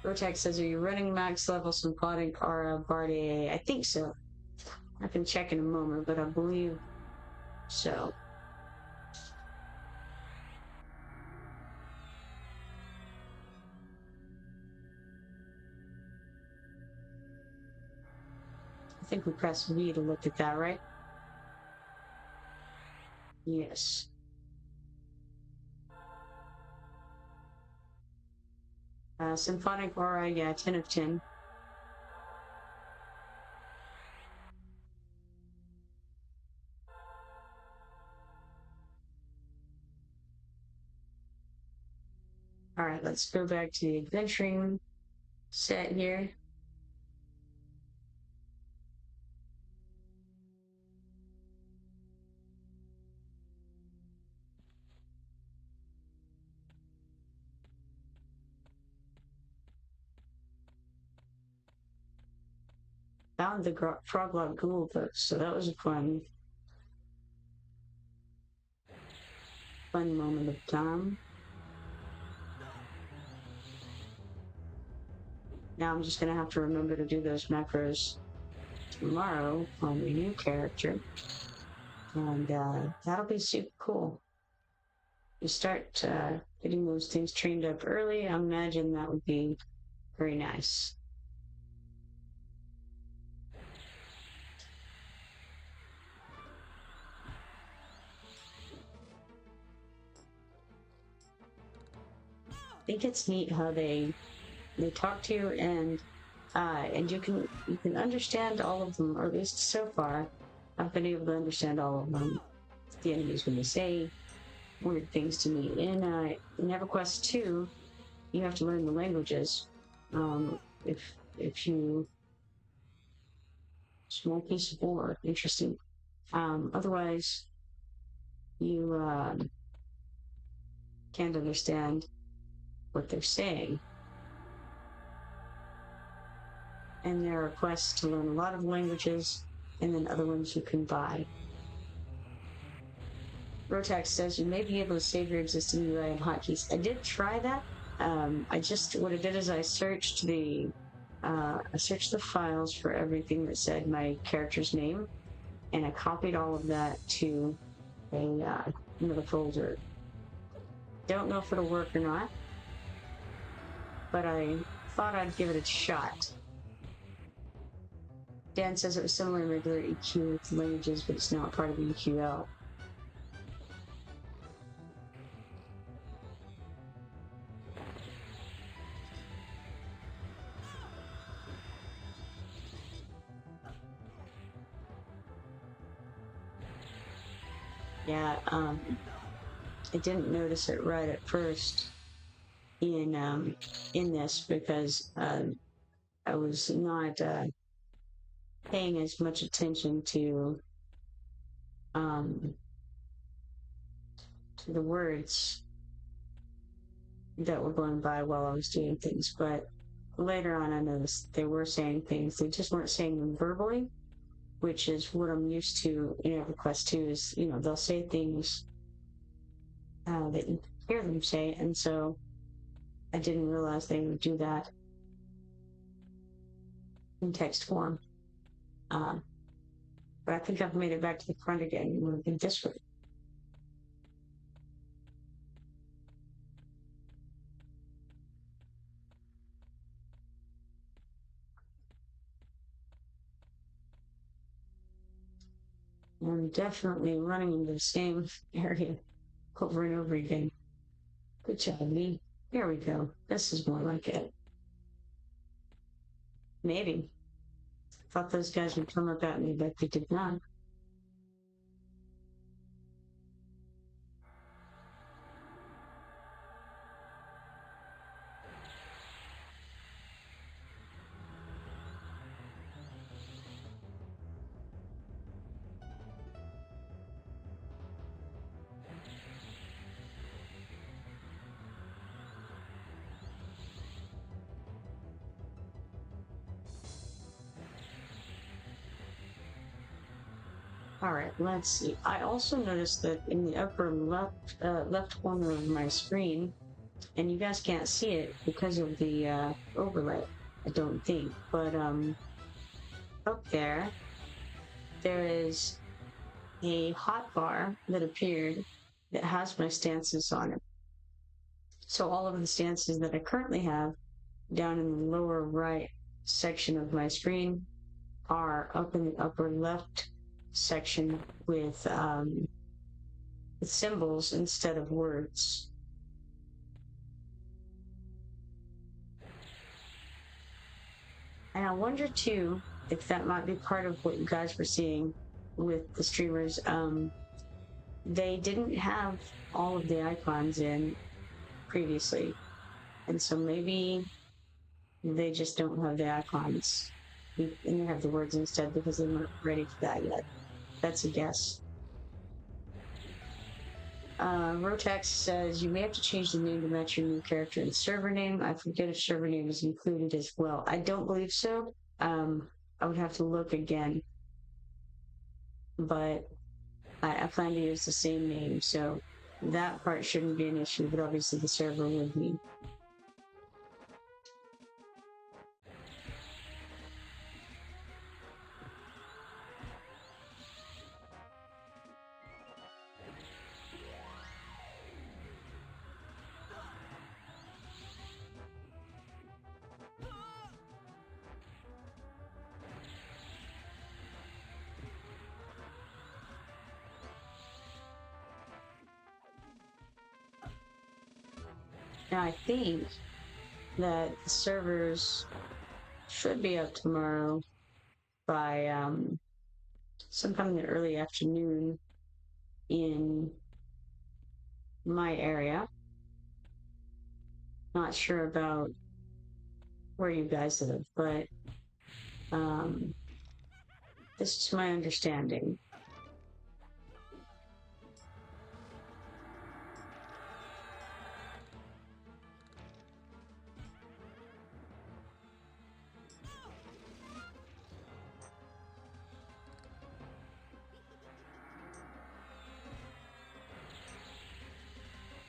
Rotex says, are you running max level symphotic or BRD? I think so. I can check in a moment, but I believe so. I think we press V to look at that, right? Yes. Symphonic aura, yeah, 10 of 10. Alright, let's go back to the adventuring set here. Found the Froglog Ghoul book, so that was a fun moment of time. Now I'm just gonna have to remember to do those macros tomorrow on the new character. And that'll be super cool. You start getting those things trained up early, I imagine that would be very nice. I think it's neat how they talk to you and you can understand all of them, or at least so far, I've been able to understand all of them. The enemies when they say weird things to me. In Everquest 2, you have to learn the languages. If you small piece of ore, interesting. Otherwise, you can't understand what they're saying. And there are quests to learn a lot of languages, and then other ones you can buy. Rotax says you may be able to save your existing UI and hotkeys. I did try that. What I did is I searched the files for everything that said my character's name, and I copied all of that to another folder. Don't know if it'll work or not, but I thought I'd give it a shot. Dan says it was similar in regular EQ with languages, but it's not part of the EQL. Yeah, I didn't notice it right at first in this because I was not paying as much attention to the words that were going by while I was doing things. But later on, I noticed they were saying things. They just weren't saying them verbally, which is what I'm used to in Everquest 2 is, they'll say things that you hear them say, and so I didn't realize they would do that in text form. But I think I've made it back to the front again in this way. I'm definitely running into the same area over and over again. Good job, me. Here we go. This is more like it. Maybe. Thought those guys would come up at me, but they did not. All right, let's see. I also noticed that in the upper left corner of my screen, and you guys can't see it because of the overlay, I don't think, but up there is a hotbar that appeared that has my stances on it. So all of the stances that I currently have down in the lower right section of my screen are up in the upper left section with symbols instead of words. And I wonder too if that might be part of what you guys were seeing with the streamers. They didn't have all of the icons in previously, and so maybe they just don't have the icons and they have the words instead because they weren't ready for that yet. That's a guess. Rotax says you may have to change the name to match your new character and server name. I forget if server name is included as well. I don't believe so. I would have to look again, but I plan to use the same name, so that part shouldn't be an issue, but obviously the server would be. Now I think that the servers should be up tomorrow by sometime in the early afternoon in my area. Not sure about where you guys live, but this is my understanding.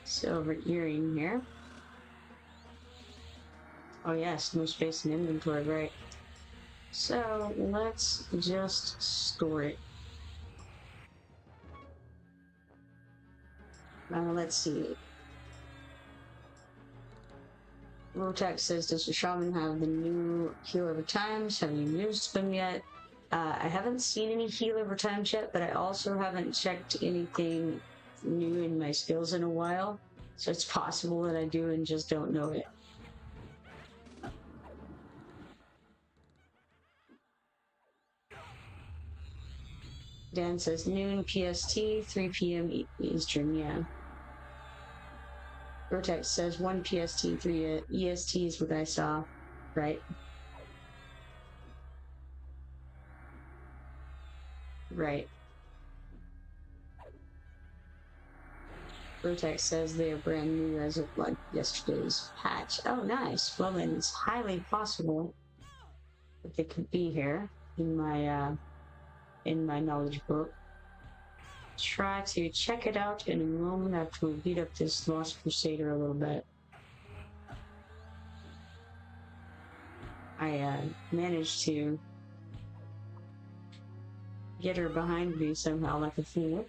Silver earring here. Oh yes, no space in inventory, right? So let's just store it. Let's see. Rotax says, does the shaman have the new heal over times? Have you used them yet? I haven't seen any heal over times yet, but I also haven't checked anything new in my skills in a while. So it's possible that I do and just don't know it. Dan says noon PST, 3 p.m. Eastern, yeah. Vertex says 1 PST, 3 EST is what I saw, right? Right. Vertex says they are brand new as of like yesterday's patch. Oh, nice. Well, then it's highly possible that they could be here in my knowledge book. Try to check it out in a moment after we beat up this Lost Crusader a little bit. I managed to get her behind me somehow like a fool.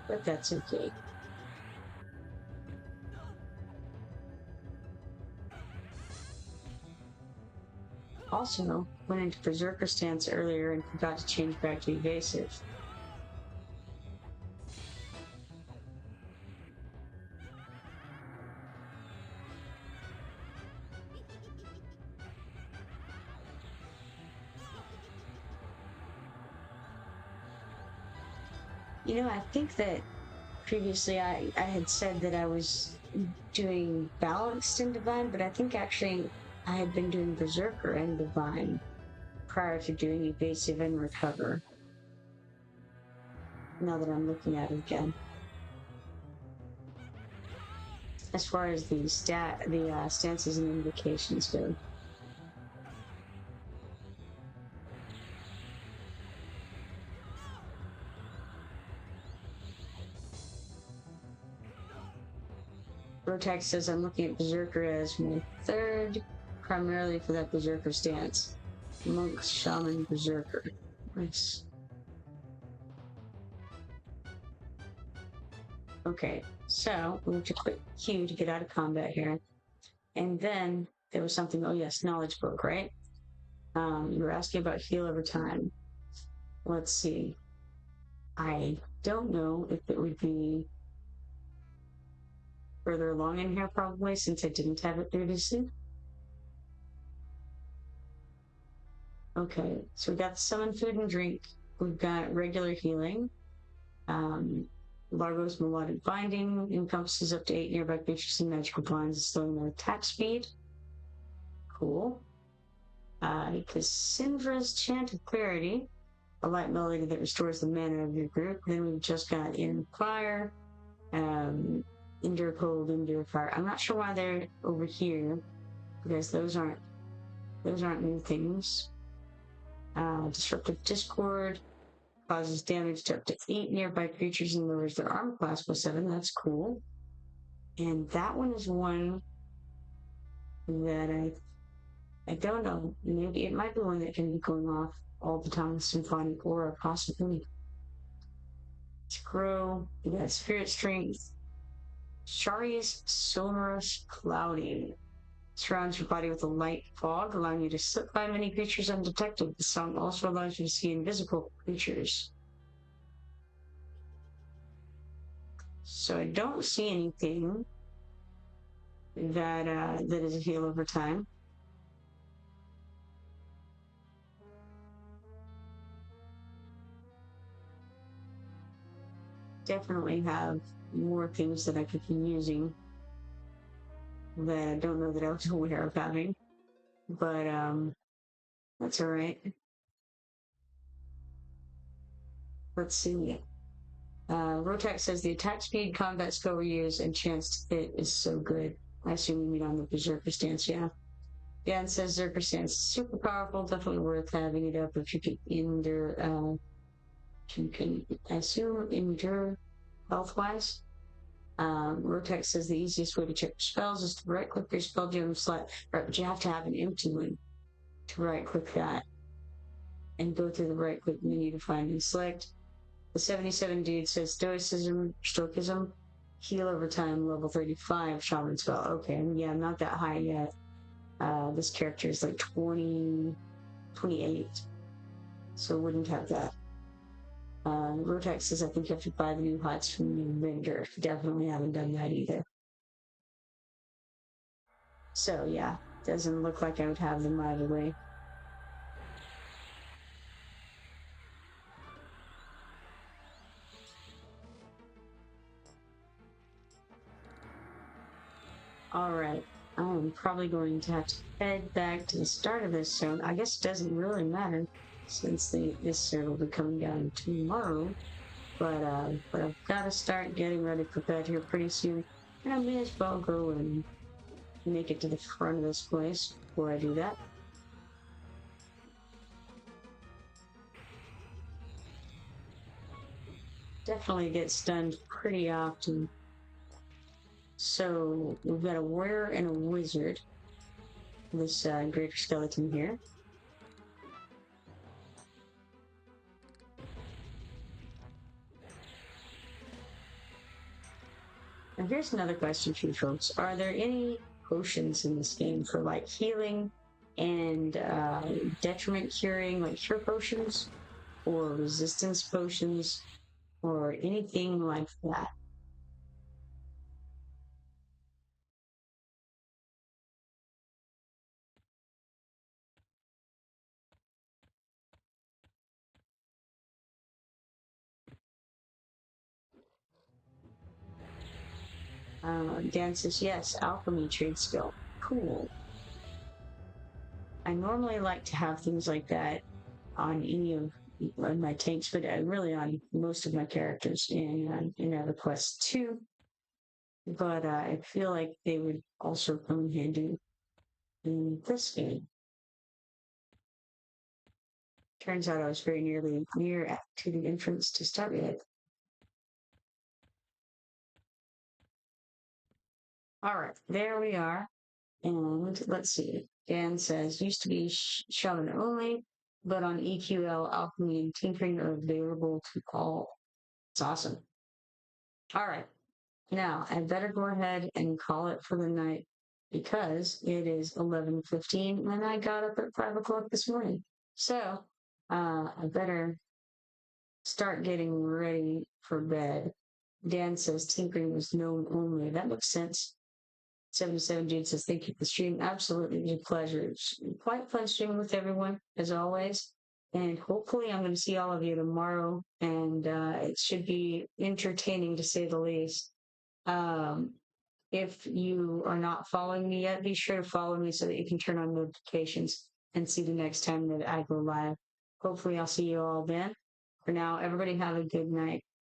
But that's okay. Also, went into Berserker stance earlier and forgot to change back to evasive. You know, I think that previously I had said that I was doing balanced in Divine, but I think actually I had been doing Berserker and Divine prior to doing evasive and recover. Now that I'm looking at it again. As far as the stances and invocations go. Rotax says I'm looking at Berserker as my third, primarily for that Berserker stance. Monk, Shaman, Berserker. Nice. Okay, so we have to click Q to get out of combat here. And then there was something, oh yes, knowledge book, right? You were asking about heal over time. Let's see. I don't know if it would be further along in here probably, since I didn't have it previously. Okay, so we got summon food and drink. We've got regular healing. Largo's melodic binding encompasses up to 8 nearby creatures and magical blinds, slowing their attack speed. Cool. Cassandra's Chant of Clarity, a light melody that restores the mana of your group. Then we've just got Inquire, Endure Cold, Endure Fire. I'm not sure why they're over here, because those aren't new things. Disruptive Discord causes damage to up to 8 nearby creatures and lowers their armor class by 7. That's cool. And that one is one that I don't know. Maybe it might be one that can be going off all the time. Symphonic Aura, possibly. To grow, we got Spirit Strength. Shari's Sonorous Clouding. Surrounds your body with a light fog, allowing you to slip by many creatures undetected. The song also allows you to see invisible creatures. So I don't see anything that that is a heal over time. Definitely have more things that I could be using that I don't know that I was aware of having, but that's all right. Let's see. Rotax says the attack speed, combat skill reuse, and chance to hit is so good. I assume you mean on the Berserker stance, yeah. Dan says Zerker stands super powerful, definitely worth having it up if you can endure, you can, I assume, endure health-wise. Rotex says the easiest way to check your spells is to right-click your spell gem slot, right, but you have to have an empty one to right-click that and go through the right-click menu to find and select. The 77 dude says stoicism, heal over time, level 35, shaman spell. Okay, yeah, I'm not that high yet. This character is like 28, so wouldn't have that. Rotex says I think you have to buy the new huts from the vendor. Definitely haven't done that either. So yeah, doesn't look like I would have them either way. All right, I'm probably going to have to head back to the start of this zone. I guess it doesn't really matter since this server will be coming down tomorrow. But I've got to start getting ready for bed here pretty soon, and I may as well go and make it to the front of this place before I do that. Definitely get stunned pretty often. So we've got a warrior and a wizard. This greater skeleton here. And here's another question for you folks. Are there any potions in this game for like healing and detriment curing, like cure potions or resistance potions or anything like that? Dan says, yes, alchemy trade skill. Cool. I normally like to have things like that on any of my tanks, but really on most of my characters in Everquest too. But I feel like they would also come in handy in this game. Turns out I was very near to the entrance to start with. All right, there we are. And let's see. Dan says, used to be shaman only, but on EQL, alchemy and tinkering are available to all. It's awesome. All right. Now, I better go ahead and call it for the night because it is 11:15 and I got up at 5 o'clock this morning. So, I better start getting ready for bed. Dan says tinkering was known only. That makes sense. 77 Dude says, thank you for the stream. Absolutely, it's a pleasure. It's quite fun streaming with everyone, as always. And hopefully, I'm going to see all of you tomorrow. And it should be entertaining to say the least. If you are not following me yet, be sure to follow me so that you can turn on notifications and see the next time that I go live. Hopefully, I'll see you all then. For now, everybody have a good night.